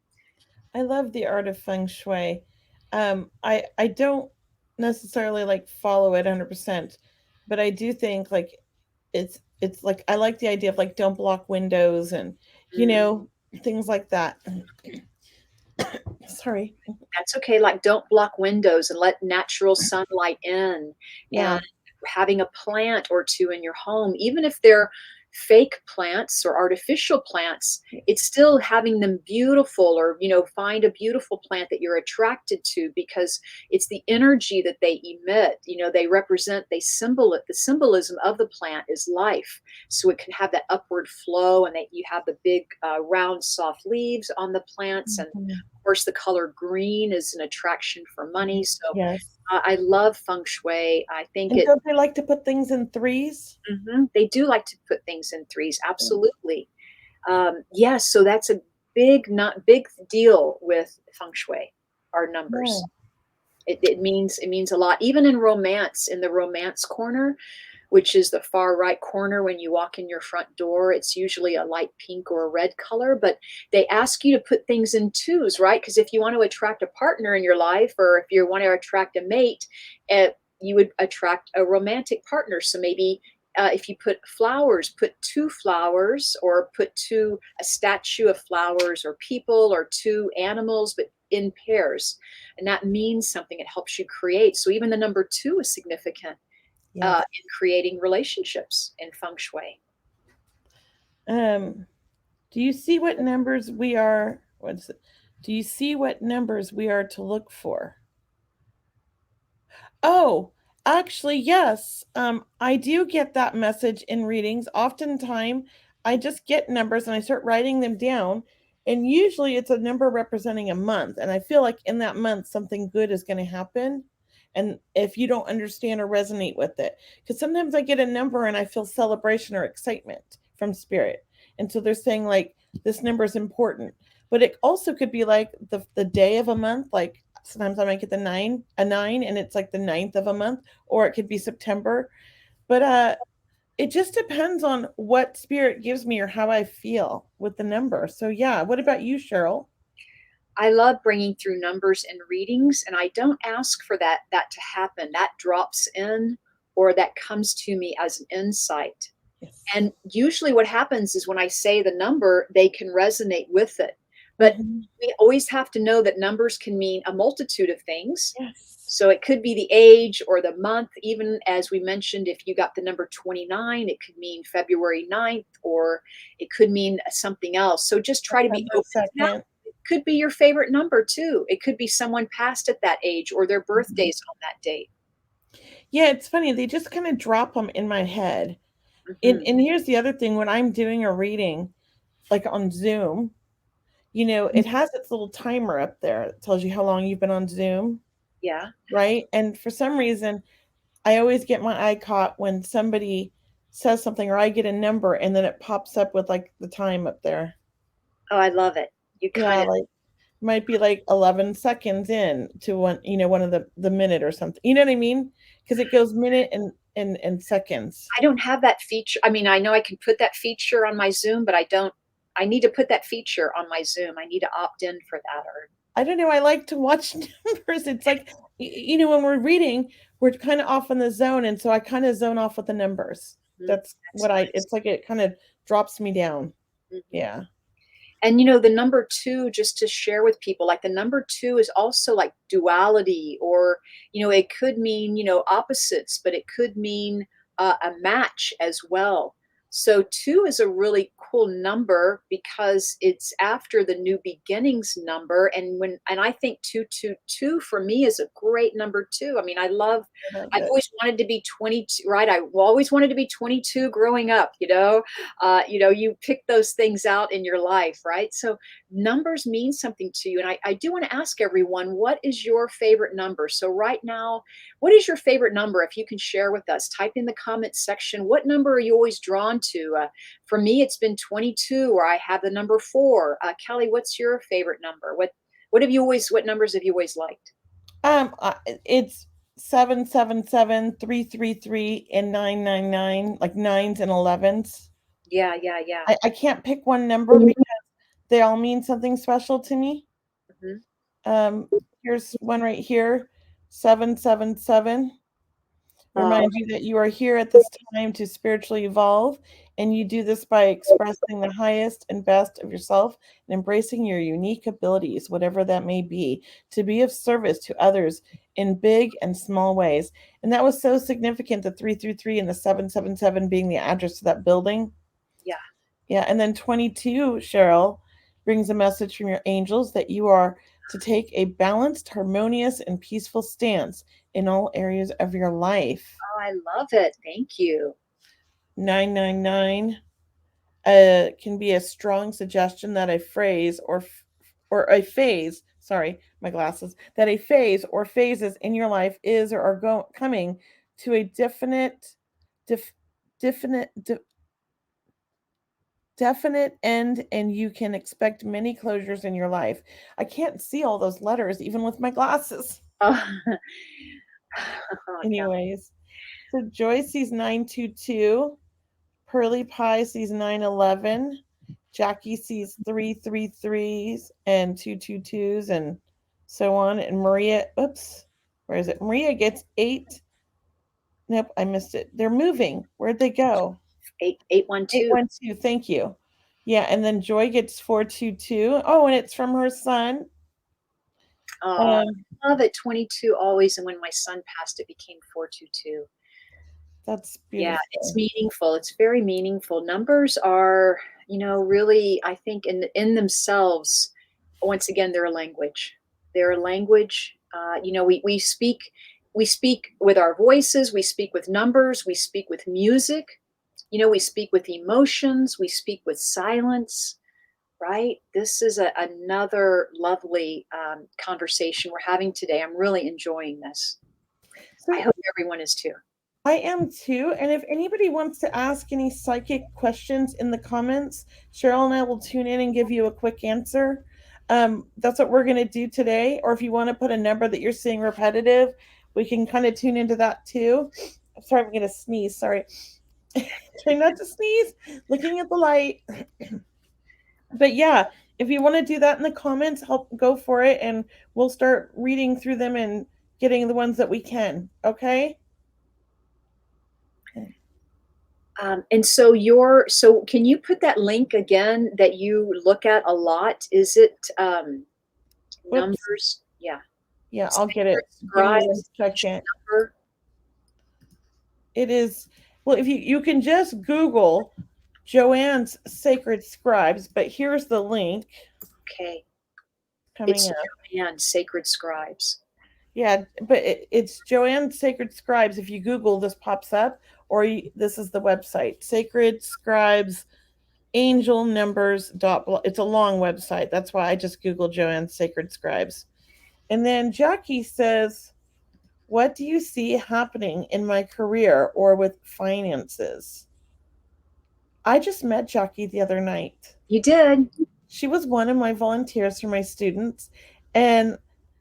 I love the art of feng shui. I don't necessarily like follow it 100%, but I do think like it's like I like the idea of like don't block windows and you Mm. know things like that. Sorry. That's okay. Like, don't block windows and let natural sunlight in. Yeah. And having a plant or two in your home, even if they're fake plants or artificial plants, it's still having them beautiful, or, find a beautiful plant that you're attracted to because it's the energy that they emit. They represent, the symbolism of the plant is life. So it can have that upward flow, and that you have the big, round, soft leaves on the plants. And Mhm. of course, the color green is an attraction for money. So Yes. I love feng shui. I think And don't they like to put things in threes? they do like to put things in threes. Absolutely. Yes. So that's a not big deal with feng shui, our numbers. No. It means a lot, even in romance, in the romance corner, which is the far right corner when you walk in your front door. It's usually a light pink or a red color, but they ask you to put things in twos, right? Because if you want to attract a partner in your life, or if you want to attract a mate, you would attract a romantic partner. So maybe if you put flowers, put two flowers, or a statue of flowers, or people, or two animals, but in pairs. And that means something. It helps you create. So even the number two is significant Yes. in creating relationships in feng shui. Um, do you see what numbers we are? What's it? Do you see what numbers we are to look for? Oh, actually, yes. I do get that message in readings. Oftentimes, I just get numbers and I start writing them down. And usually it's a number representing a month. And I feel like in that month, something good is going to happen. And if you don't understand or resonate with it, because sometimes I get a number and I feel celebration or excitement from spirit. And so they're saying, like, this number is important. But it also could be like the day of a month, like sometimes I might get a nine, and it's like the ninth of a month, or it could be September. But it just depends on what spirit gives me or how I feel with the number. So yeah, what about you, Cheryl? I love bringing through numbers in readings, and I don't ask for that to happen. That drops in, or that comes to me as an insight. Yes. And usually what happens is when I say the number, they can resonate with it. But Mhm. we always have to know that numbers can mean a multitude of things. Yes. So it could be the age or the month. Even as we mentioned, if you got the number 29, it could mean February 9th, or it could mean something else. So just try to be September open to that. 2nd. It could be your favorite number too. It could be someone passed at that age, or their Mhm. birthdays on that date. Yeah, it's funny. They just kind of drop them in my head. And, Hmm. and here's the other thing: when I'm doing a reading, like on Zoom, it has its little timer up there. It tells you how long you've been on Zoom, Yeah. right? And for some reason, I always get my eye caught when somebody says something or I get a number and then it pops up with like the time up there. Oh, I love it. You kind Yeah, of like might be like 11 seconds in to one of the minute or something. You know what I mean? Because it goes minute and seconds. I don't have that feature. I mean, I know I can put that feature on my Zoom, but I don't I need to put that feature on my Zoom. I need to opt in for that. Or I don't know. I like to watch numbers. It's like, when we're reading, we're kind of off in the zone. And so I kind of zone off with the numbers. That's what nice. it's like, it kind of drops me down. Yeah. And the number 2, just to share with people, like the number 2 is also like duality, or it could mean opposites, but it could mean a match as well. So 2 is a really cool number because it's after the new beginnings number, and I think 222 for me is a great number too. I mean, I've always wanted to be 22, right? I always wanted to be 22 growing up. You pick those things out in your life, right? So numbers mean something to you, and I do want to ask everyone, what is your favorite number? So right now, what is your favorite number? If you can share with us, type in the comments section. What number are you always drawn to? For me, it's been 22, or I have the number 4. Kelley, what's your favorite number? What numbers have you always liked? It's 777, 333, and 999, like 9s and 11s. Yeah. I can't pick one number because they all mean something special to me. Here's one right here, 777. Remind you that you are here at this time to spiritually evolve, and you do this by expressing the highest and best of yourself and embracing your unique abilities, whatever that may be, to be of service to others in big and small ways. And that was so significant, the 333 and the 777 being the address to that building. Yeah. And then 22, Cheryl, brings a message from your angels that you are to take a balanced, harmonious, and peaceful stance in all areas of your life. Oh, I love it. Thank you. 999 can be a strong suggestion that a phrase or a phase, sorry, my glasses, that a phase or phases in your life is or are coming to a definite end, and you can expect many closures in your life. I can't see all those letters even with my glasses. Anyways, so Joy sees 922, Pearly Pie sees 911, Jackie sees 333s and 222s, and so on. And Maria, where is it? Maria gets 8. Nope, I missed it. They're moving. Where'd they go? 812. 812. Thank you. Yeah, and then Joy gets 422. Oh, and it's from her son. I love it. 22 always, and when my son passed, it became 422. That's beautiful. Yeah, it's meaningful. It's very meaningful. Numbers are, really, I think in themselves, once again, they're a language. They're a language. We speak with our voices. We speak with numbers. We speak with music. We speak with emotions. We speak with silence. Right? This is another lovely conversation we're having today. I'm really enjoying this. I hope everyone is too. I am too. And if anybody wants to ask any psychic questions in the comments, Cheryl and I will tune in and give you a quick answer. That's what we're going to do today. Or if you want to put a number that you're seeing repetitive, we can kind of tune into that too. I'm sorry, I'm going to sneeze. Sorry. Try not to sneeze. Looking at the light. But yeah, if you want to do that in the comments, go for it. And we'll start reading through them and getting the ones that we can. Okay? And so can you put that link again that you look at a lot? Is it numbers? Yeah. Yeah, I'll get it. It is, well, if you can just Google Joanne's Sacred Scribes, but here's the link. Okay. Coming up. Joanne Sacred Scribes. Yeah, but it's Joanne Sacred Scribes. If you Google, this pops up, or this is the website, Sacred Scribes Angel Numbers. It's a long website. That's why I just Googled Joanne Sacred Scribes. And then Jackie says, what do you see happening in my career or with finances? I just met Jackie the other night. You did? She was one of my volunteers for my students. And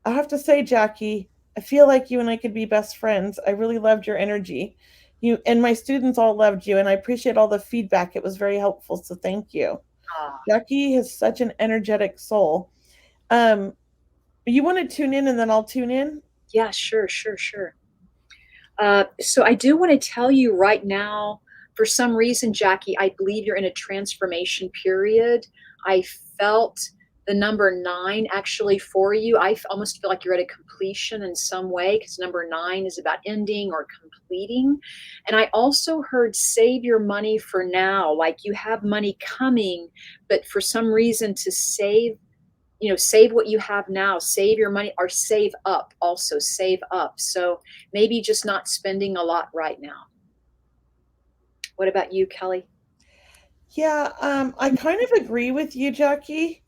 I have to say, Jackie, I feel like you and I could be best friends. I really loved your energy. You and my students all loved you, and I appreciate all the feedback. It was very helpful, so thank you. Ah, Jackie has such an energetic soul. You want to tune in and then I'll tune in? yeah, sure, sure, sure. So I do want to tell you right now, for some reason, Jackie, I believe you're in a transformation period. I felt the number 9 actually for you. Almost feel like you're at a completion in some way because number 9 is about ending or completing. And I also heard save your money for now, like you have money coming, but for some reason to save, save what you have now, save your money, or save up, also save up. So maybe just not spending a lot right now. What about you, Kelley? Yeah, I kind of agree with you, Jackie.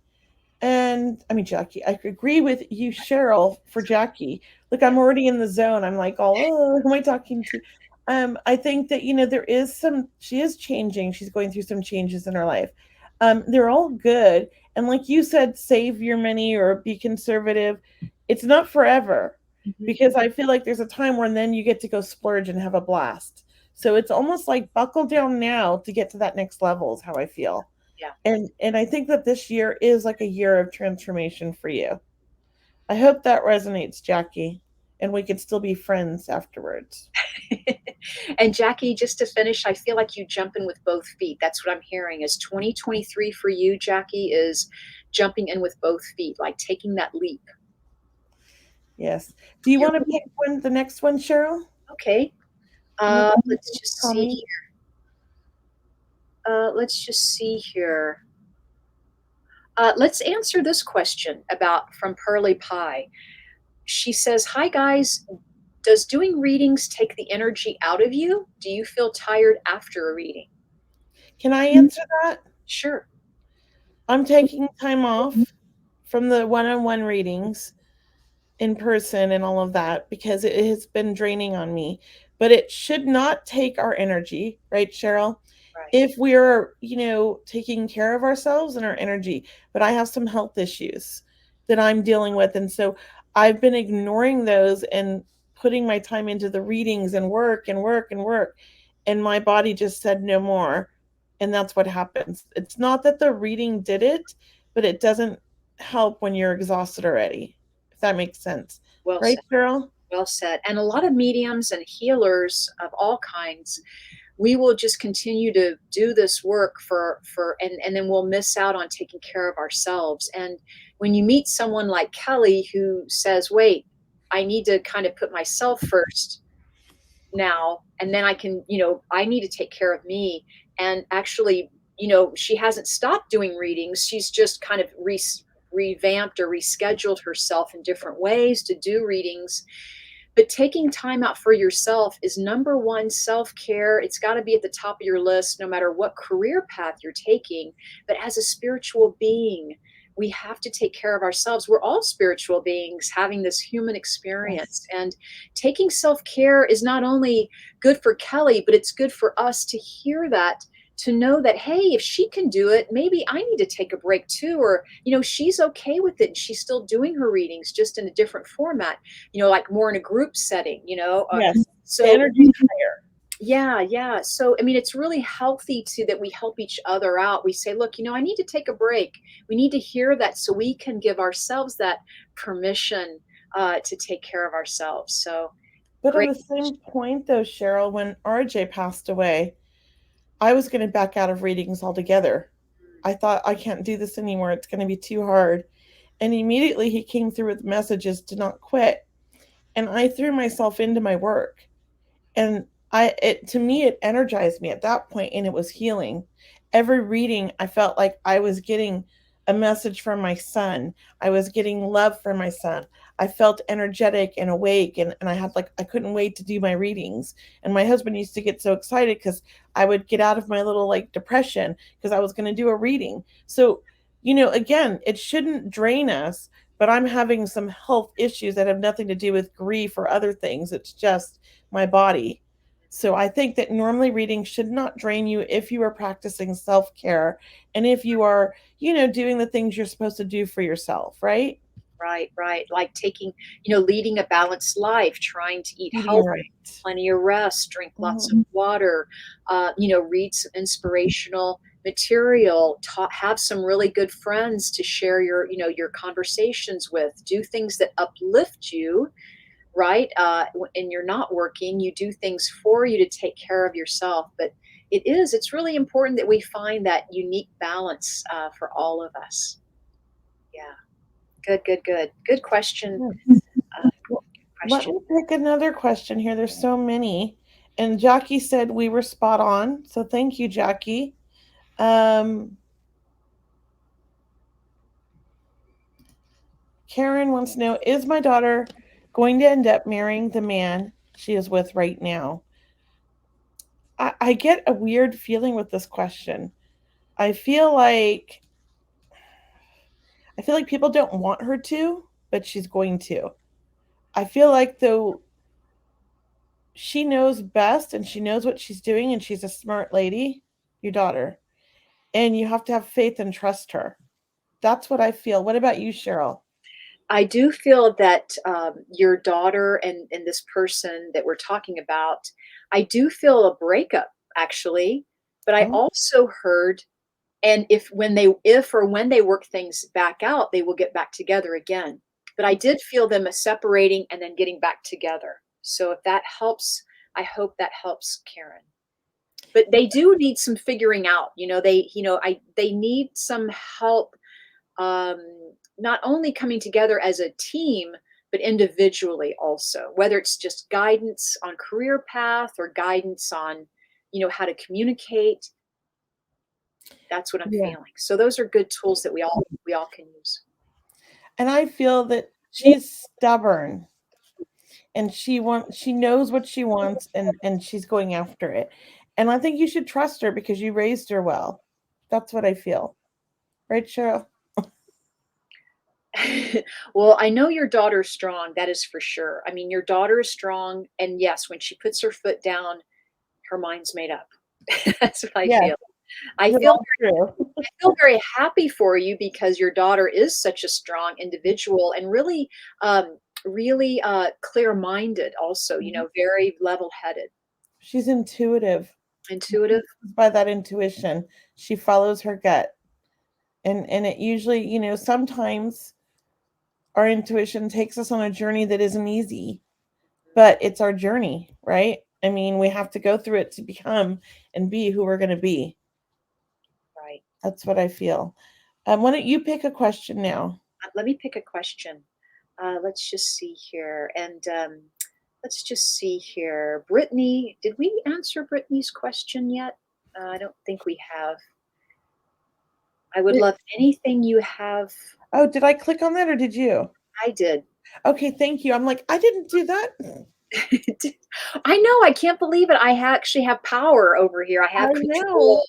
And I mean, Jackie, I agree with you, Cheryl, for Jackie. Look, I'm already in the zone. I'm like, oh, who am I talking to? I think that, she is changing. She's going through some changes in her life. They're all good. And like you said, save your money or be conservative. It's not forever Mhm. because I feel like there's a time when then you get to go splurge and have a blast. So it's almost like buckle down now to get to that next level is how I feel. Yeah. And I think that this year is like a year of transformation for you. I hope that resonates, Jackie, and we can still be friends afterwards. And Jackie, just to finish, I feel like you jump in with both feet. That's what I'm hearing is 2023 for you, Jackie, is jumping in with both feet, like taking that leap. Yes. Do you You're want to pick the next one, Cheryl? okay. And then Let's just tell see. me. Let's just see here. Let's answer this question about from Pearly Pie. She says, "Hi guys, does doing readings take the energy out of you? Do you feel tired after a reading?" Can I answer that? Sure. I'm taking time off from the one-on-one readings in person and all of that because it has been draining on me. But it should not take our energy, right, Cheryl? Right. If we're, taking care of ourselves and our energy. But I have some health issues that I'm dealing with. And so I've been ignoring those and putting my time into the readings and work and work and work. And my body just said no more. And that's what happens. It's not that the reading did it, but it doesn't help when you're exhausted already, if that makes sense. Well Right, said. Cheryl? Well said. And a lot of mediums and healers of all kinds, we will just continue to do this work and then we'll miss out on taking care of ourselves. And when you meet someone like Kelley who says, wait, I need to kind of put myself first now, and then I can, I need to take care of me. And actually, she hasn't stopped doing readings. She's just kind of revamped or rescheduled herself in different ways to do readings. But taking time out for yourself is number one self care. It's got to be at the top of your list, no matter what career path you're taking. But as a spiritual being, we have to take care of ourselves. We're all spiritual beings having this human experience. Yes. And taking self care is not only good for Kelley, but it's good for us to hear that, to know that, hey, if she can do it, maybe I need to take a break too. Or, she's okay with it. And she's still doing her readings just in a different format, like more in a group setting, Yes. The so energy's higher. yeah, yeah. So, I mean, it's really healthy that we help each other out. We say, look, I need to take a break. We need to hear that so we can give ourselves that permission to take care of ourselves. So But on great. the same point, though, Cheryl, when RJ passed away, I was going to back out of readings altogether. I thought, I can't do this anymore. It's going to be too hard. And immediately he came through with messages to not quit. And I threw myself into my work. And to me, it energized me at that point and it was healing. Every reading, I felt like I was getting a message from my son. I was getting love from my son. I felt energetic and awake, and I couldn't wait to do my readings. And my husband used to get so excited because I would get out of my little like depression because I was going to do a reading. So, again, it shouldn't drain us, but I'm having some health issues that have nothing to do with grief or other things. It's just my body. So I think that normally reading should not drain you if you are practicing self-care and if you are, doing the things you're supposed to do for yourself, right? Right, right. Like taking, leading a balanced life, trying to eat Eating healthy, right. plenty of rest, drink lots of Mhm. water, read some inspirational material, have some really good friends to share your conversations with, do things that uplift you, right? And you're not working, you do things for you to take care of yourself. But it's really important that we find that unique balance for all of us. Yeah. Good question. Let me pick another question here. There's so many. And Jackie said we were spot on. So thank you, Jackie. Karen wants to know, is my daughter going to end up marrying the man she is with right now? I get a weird feeling with this question. I feel like people don't want her to, but she's going to. I feel like, though, she knows best and she knows what she's doing and she's a smart lady, your daughter. And you have to have faith and trust her. That's what I feel. What about you, Cheryl? I do feel that your daughter and this person that we're talking about, I do feel a breakup actually, but I also heard, and if or when they work things back out, they will get back together again. But I did feel them separating and then getting back together. So if that helps, I hope that helps Karen. But they do need some figuring out. They need some help, not only coming together as a team, but individually also, whether it's just guidance on career path or guidance on, how to communicate. That's what I'm feeling. So those are good tools that we all can use. And I feel that she's stubborn and she knows what she wants, and she's going after it. And I think you should trust her because you raised her well. That's what I feel. Right, Cheryl? Well, I know your daughter's strong. That is for sure. I mean, your daughter is strong. And yes, when she puts her foot down, her mind's made up. That's what I feel. I feel very happy for you because your daughter is such a strong individual and really, clear-minded also, very level-headed. She's intuitive. By that intuition. She follows her gut. And it usually, sometimes our intuition takes us on a journey that isn't easy, but it's our journey, right? I mean, we have to go through it to become and be who we're going to be. Right. That's what I feel. Why don't you pick a question now? Let me pick a question. Let's just see here. And let's just see here. Brittany, did we answer Brittany's question yet? I don't think we have. I would love anything you have. Oh, did I click on that or did you? I did. Okay, thank you. I'm like, I didn't do that. I know. I can't believe it. I actually have power over here. I have control.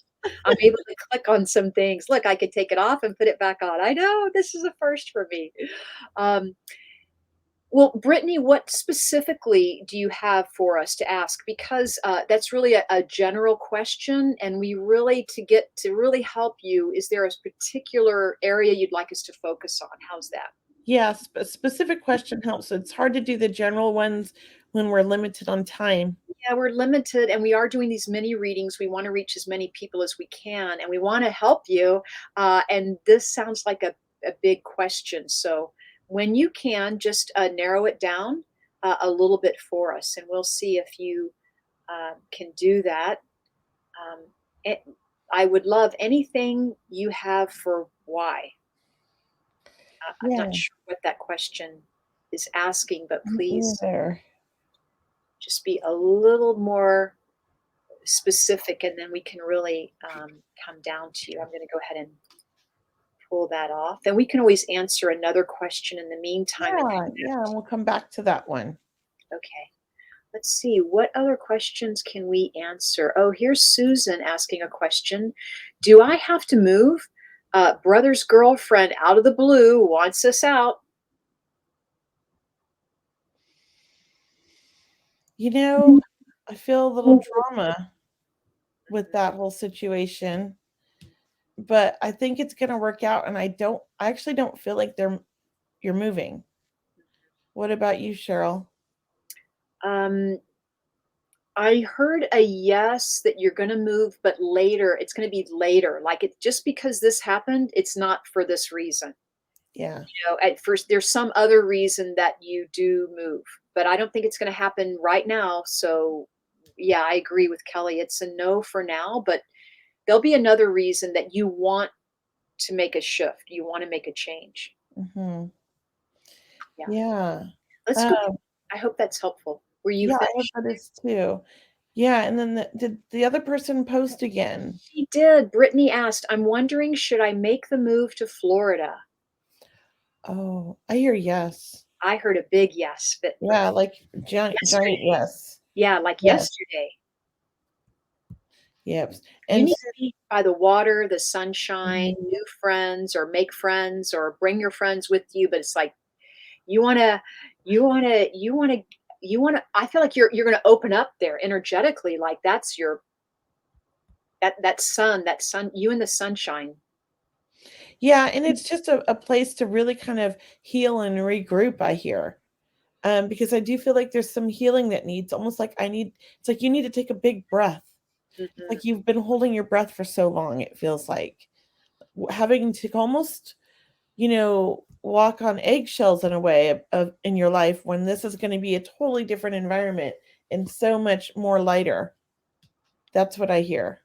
I'm able to click on some things. Look, I could take it off and put it back on. I know. This is a first for me. Well, Brittany, what specifically do you have for us to ask? Because that's really a general question, and we really, to really help you, is there a particular area you'd like us to focus on? How's that? Yes, a specific question helps. It's hard to do the general ones when we're limited on time. Yeah, we're limited, and we are doing these mini readings. We want to reach as many people as we can, and we want to help you. And this sounds like a big question. So when you can, just narrow it down a little bit for us, and we'll see if you can do that. I would love anything you have for why. I'm not sure what that question is asking, but please just be a little more specific, and then we can really come down to you. I'm going to go ahead and pull that off. Then we can always answer another question in the meantime. Yeah, we'll come back to that one. Okay. Let's see. What other questions can we answer? Oh, here's Susan asking a question. Do I have to move? Brother's girlfriend out of the blue wants us out. I feel a little trauma with that whole situation, but I think it's going to work out. And I actually don't feel like you're moving. What about you, Cheryl? I heard a yes that you're gonna move, but later, it's gonna be later. Like, it just because this happened, it's not for this reason. Yeah. You know, at first, there's some other reason that you do move, but I don't think it's gonna happen right now. So, yeah, I agree with Kelly. It's a no for now, but there'll be another reason that you want to make a shift. You wanna make a change. Mhm. Yeah. Yeah. Let's go. Um, I hope that's helpful. Were you yeah, I hope finished? that is too. Yeah, and then did the other person post again? She did. Brittany asked, "I'm wondering, should I make the move to Florida?" Oh, I hear yes. I heard a big yes, but Yeah, like giant yesterday. yes. Yeah, like Yes. yesterday. Yep. You And need to be by the water, the sunshine, mhm. new friends, or make friends, or bring your friends with you, but it's like you wanna you wanna you wanna you wanna I feel like you're gonna open up there energetically, like that's your that sun, you and the sunshine. Yeah, and it's just a place to really kind of heal and regroup, I hear. Because I do feel like there's some healing that needs almost like it's like you need to take a big breath. It's Mhm. like you've been holding your breath for so long, it feels like. Having to almost, walk on eggshells in a way of in your life when this is going to be a totally different environment and so much more lighter. That's what I hear.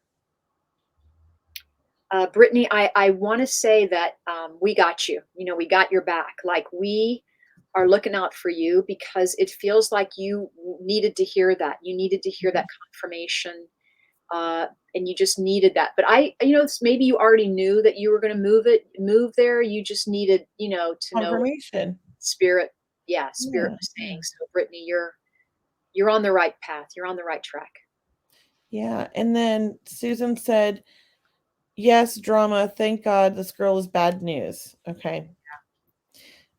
Brittany, I want to say that we got you. You know, we got your back. Like we are looking out for you because it feels like you needed to hear that. You needed to hear that confirmation, and you just needed that. But maybe you already knew that you were going to move there. You just needed, to know what Confirmation. spirit. Yeah, spirit Yeah. was saying. So, Brittany, you're on the right path. You're on the right track. Yeah. And then Susan said, yes, drama. Thank God this girl is bad news. Okay.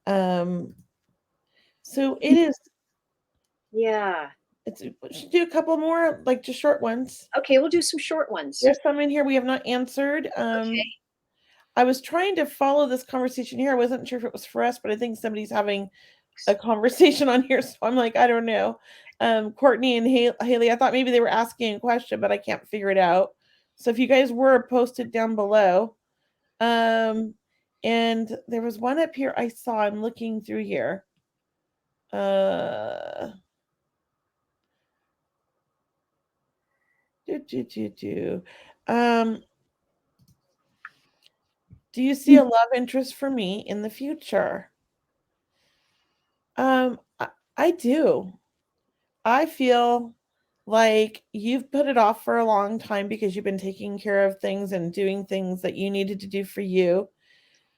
Um, so it is, Yeah. we should do a couple more, like just short ones. Okay, we'll do some short ones. There's some in here we have not answered. Okay. I was trying to follow this conversation here. I wasn't sure if it was for us, but I think somebody's having a conversation on here. So I'm like, I don't know. Courtney and Haley, I thought maybe they were asking a question, but I can't figure it out. So if you guys were, post it down below. And there was one up here I saw. I'm looking through here. Uh, do, do, do, do. Um, do you see a love interest for me in the future? I do. I feel like you've put it off for a long time because you've been taking care of things and doing things that you needed to do for you.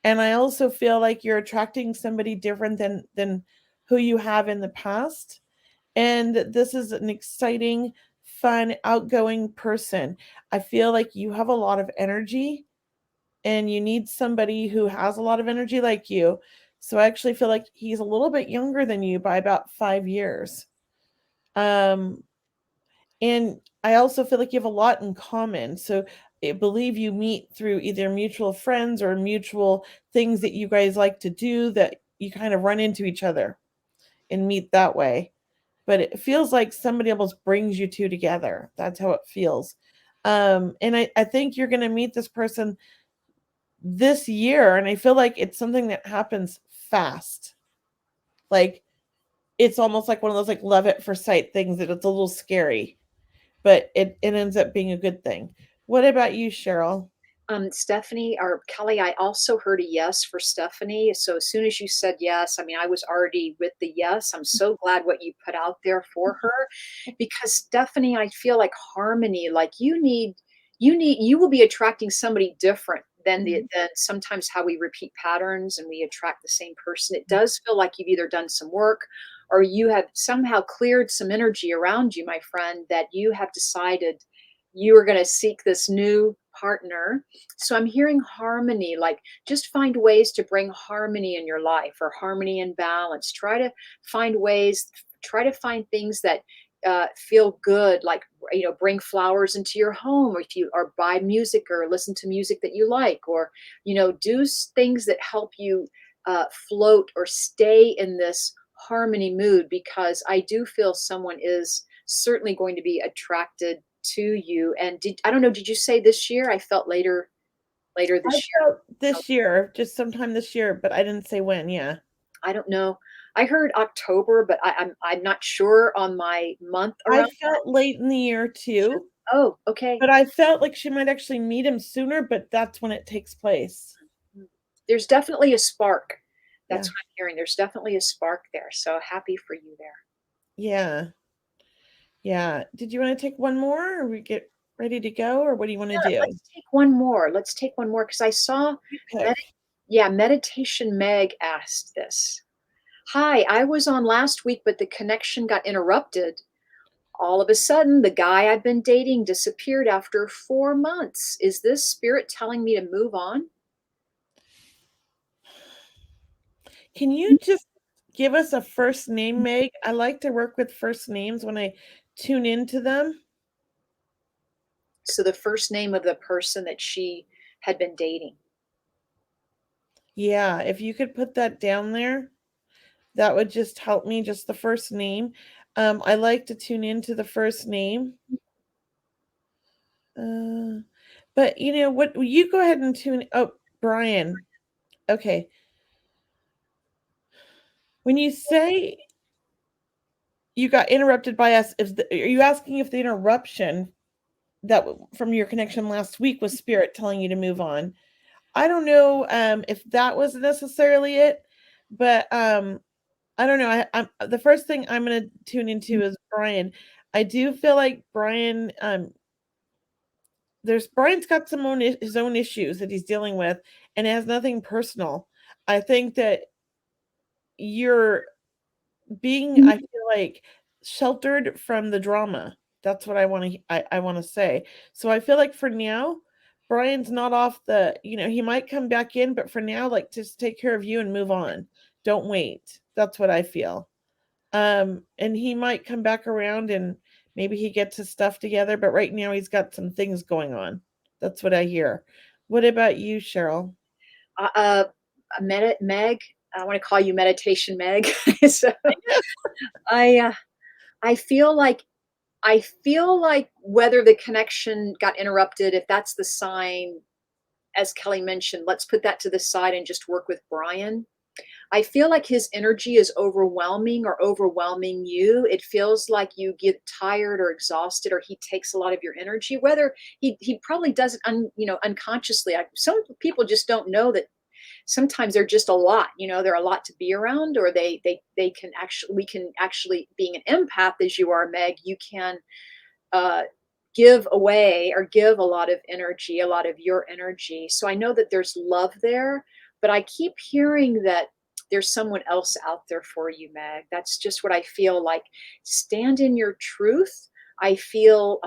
And I also feel like you're attracting somebody different than who you have in the past. And this is an exciting, fun, outgoing person. I feel like you have a lot of energy and you need somebody who has a lot of energy like you. So I actually feel like he's a little bit younger than you by about 5 years. Um, and I also feel like you have a lot in common. So I believe you meet through either mutual friends or mutual things that you guys like to do that you kind of run into each other and meet that way. But it feels like somebody almost brings you two together. That's how it feels. And I think you're going to meet this person this year. And I feel like it's something that happens fast. Like it's almost like one of those like love at first sight things that it's a little scary, but it ends up being a good thing. What about you, Cheryl? Stephanie or Kelly, I also heard a yes for Stephanie. So as soon as you said yes, I mean, I was already with the yes. I'm so glad what you put out there for her because Stephanie, I feel like harmony, like you will be attracting somebody different than sometimes how we repeat patterns and we attract the same person. It does feel like you've either done some work or you have somehow cleared some energy around you, my friend, that you have decided you are going to seek this new partner. So I'm hearing harmony, like just find ways to bring harmony in your life or harmony and balance. Try to find things that feel good, like, bring flowers into your home, or if you or buy music or listen to music that you like, or, do things that help you float or stay in this harmony mood, because I do feel someone is certainly going to be attracted to you. And I don't know, did you say this year? I felt later I this year. felt this year, just sometime this year, but I didn't say when. Yeah. I don't know. I heard October, but I'm not sure on my month I around. felt late in the year too, Oh, okay. but I felt like she might actually meet him sooner, but that's when it takes place. There's definitely a spark. Yeah. That's what I'm hearing. There's definitely a spark there. So happy for you there. Yeah. Yeah. Did you want to take one more or we get ready to go or what do you want to Yeah, do? let's take one more. Let's take one more because I saw You pick. Meditation Meg asked this. Hi, I was on last week, but the connection got interrupted. All of a sudden, the guy I've been dating disappeared after 4 months. Is this spirit telling me to move on? Can you just give us a first name, Meg? I like to work with first names when I tune into them. So the first name of the person that she had been dating. Yeah, if you could put that down there, that would just help me, just the first name. I like to tune into the first name. But you know what? You go ahead and tune. Oh, Brian. Okay. When you say you got interrupted by us, are you asking if the interruption that from your connection last week was spirit telling you to move on? I don't know if that was necessarily it, but I don't know. I'm the first thing I'm going to tune into is Brian. I do feel like Brian Brian's got his own issues that he's dealing with, and it has nothing personal. I think that you're being, I feel like, sheltered from the drama. That's what I want to say. So I feel like for now, Brian's not off he might come back in, but for now, like, just take care of you and move on. Don't wait. That's what I feel. And he might come back around and maybe he gets his stuff together, but right now he's got some things going on. That's what I hear. What about you, Cheryl? Meg, I want to call you Meditation Meg. So I I feel like whether the connection got interrupted, if that's the sign, as Kelly mentioned, let's put that to the side and just work with Brian. I feel like his energy is overwhelming or overwhelming you. It feels like you get tired or exhausted, or he takes a lot of your energy. Whether he probably does it, unconsciously. Some people just don't know that sometimes they're just a lot. They're a lot to be around, or they can actually we can actually, being an empath as you are, Meg, you can uh, give away or give a lot of energy, a lot of your energy. So I know that there's love there, but I keep hearing that there's someone else out there for you, Meg. That's just what I feel like. Stand in your truth. I feel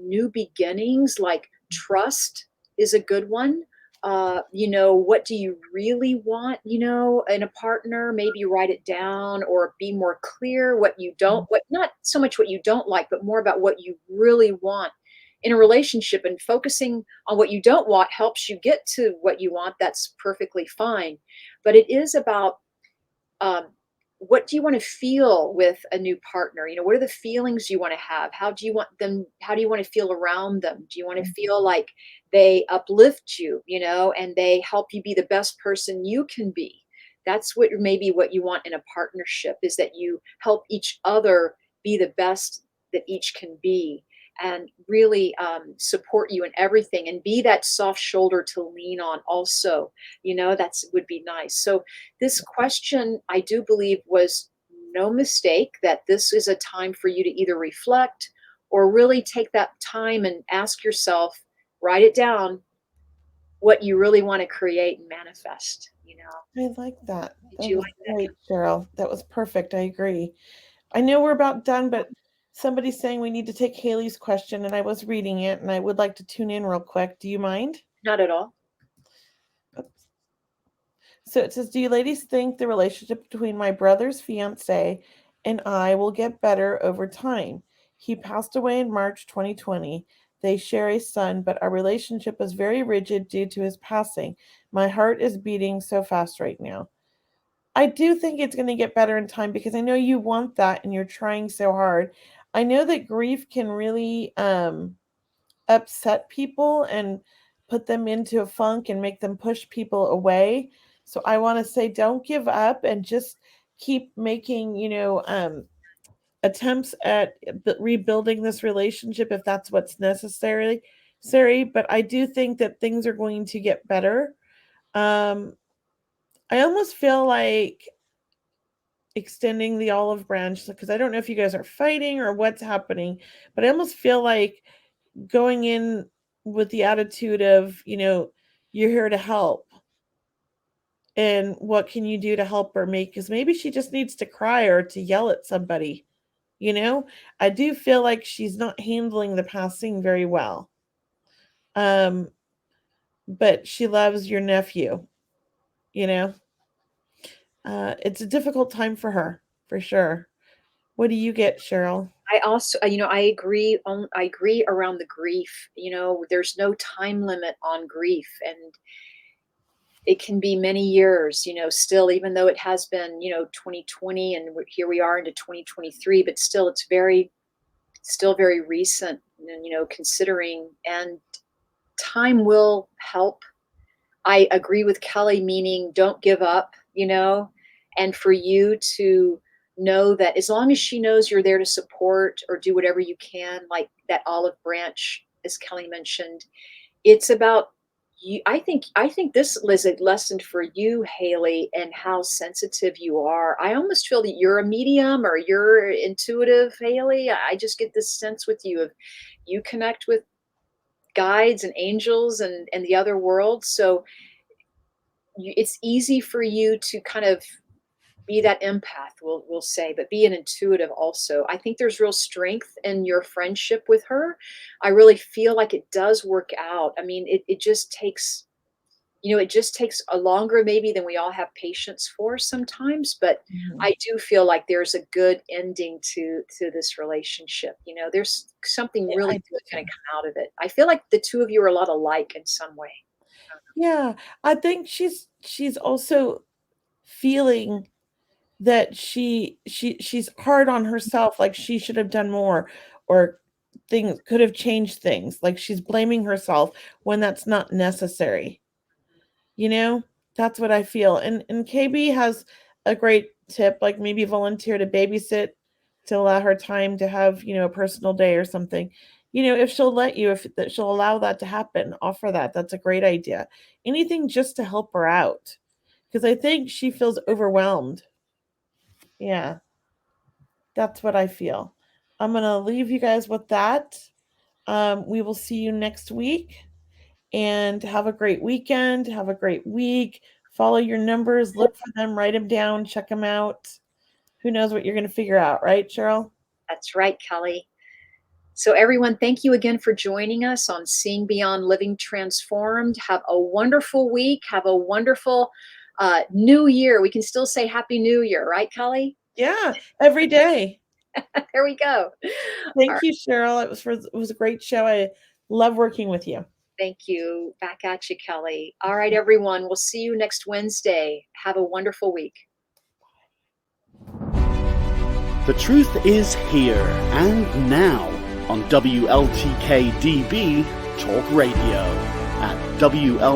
new beginnings, like trust is a good one. What do you really want, in a partner? Maybe write it down or be more clear not so much what you don't like, but more about what you really want in a relationship. And focusing on what you don't want helps you get to what you want. That's perfectly fine. But it is about um, what do you want to feel with a new partner? What are the feelings you want to have? How do you want them? How do you want to feel around them? Do you want to feel like they uplift you, and they help you be the best person you can be? That's what you want in a partnership, is that you help each other be the best that each can be, and really support you in everything, and be that soft shoulder to lean on also. That's would be nice. So this question, I do believe, was no mistake, that this is a time for you to either reflect or really take that time and ask yourself, write it down, what you really want to create and manifest. I like that. Did That you was like that? great, Cheryl. That was perfect. I agree. I know we're about done, but somebody's saying we need to take Haley's question, and I was reading it, and I would like to tune in real quick. Do you mind? Not at all. Oops. So it says, do you ladies think the relationship between my brother's fiance and I will get better over time? He passed away in March 2020. They share a son, but our relationship is very rigid due to his passing. My heart is beating so fast right now. I do think it's going to get better in time because I know you want that and you're trying so hard. I know that grief can really upset people and put them into a funk and make them push people away. So I want to say, don't give up and just keep making, attempts at rebuilding this relationship if that's what's necessary. But I do think that things are going to get better. I almost feel like extending the olive branch, because I don't know if you guys are fighting or what's happening, but I almost feel like going in with the attitude of, you're here to help. And what can you do to help her because maybe she just needs to cry or to yell at somebody. I do feel like she's not handling the passing very well. But she loves your nephew, it's a difficult time for her, for sure. What do you get, Cheryl? I also, I agree around the grief. There's no time limit on grief, and it can be many years, still, even though it has been, 2020 and here we are into 2023, but still it's still very recent, and, considering, and time will help. I agree with Kelley, meaning don't give up, and for you to know that as long as she knows you're there to support or do whatever you can, like that olive branch, as Kelley mentioned, it's about you. I think this is a lesson for you, Haley, and how sensitive you are. I almost feel that you're a medium or you're intuitive, Haley. I just get this sense with you of you connect with guides and angels and the other world. So it's easy for you to kind of be that empath, we'll say, but be an intuitive also. I think there's real strength in your friendship with her. I really feel like it does work out. I mean, it just takes, it just takes a longer maybe than we all have patience for sometimes, but I do feel like there's a good ending to this relationship. There's something really good going to come out of it. I feel like the two of you are a lot alike in some way. Yeah, I think she's also feeling that she's hard on herself, like she should have done more, or things could have changed things. Like she's blaming herself when that's not necessary. That's what I feel. And KB has a great tip, like maybe volunteer to babysit to allow her time to have, a personal day or something. If she'll let you, if she'll allow that to happen, offer that. That's a great idea. Anything just to help her out. Because I think she feels overwhelmed. Yeah. That's what I feel. I'm going to leave you guys with that. We will see you next week. And have a great weekend. Have a great week. Follow your numbers. Look for them. Write them down. Check them out. Who knows what you're going to figure out, right, Cheryl? That's right, Kelley. So everyone, thank you again for joining us on Seeing Beyond Living Transformed. Have a wonderful week. Have a wonderful new year. We can still say Happy New Year, right, Kelley? Yeah, every day. There we go. Thank you, Cheryl. It was a great show. I love working with you. Thank you. Back at you, Kelley. All right, everyone. We'll see you next Wednesday. Have a wonderful week. The truth is here and now on WLTK-DB Talk Radio at WLTKDB.com.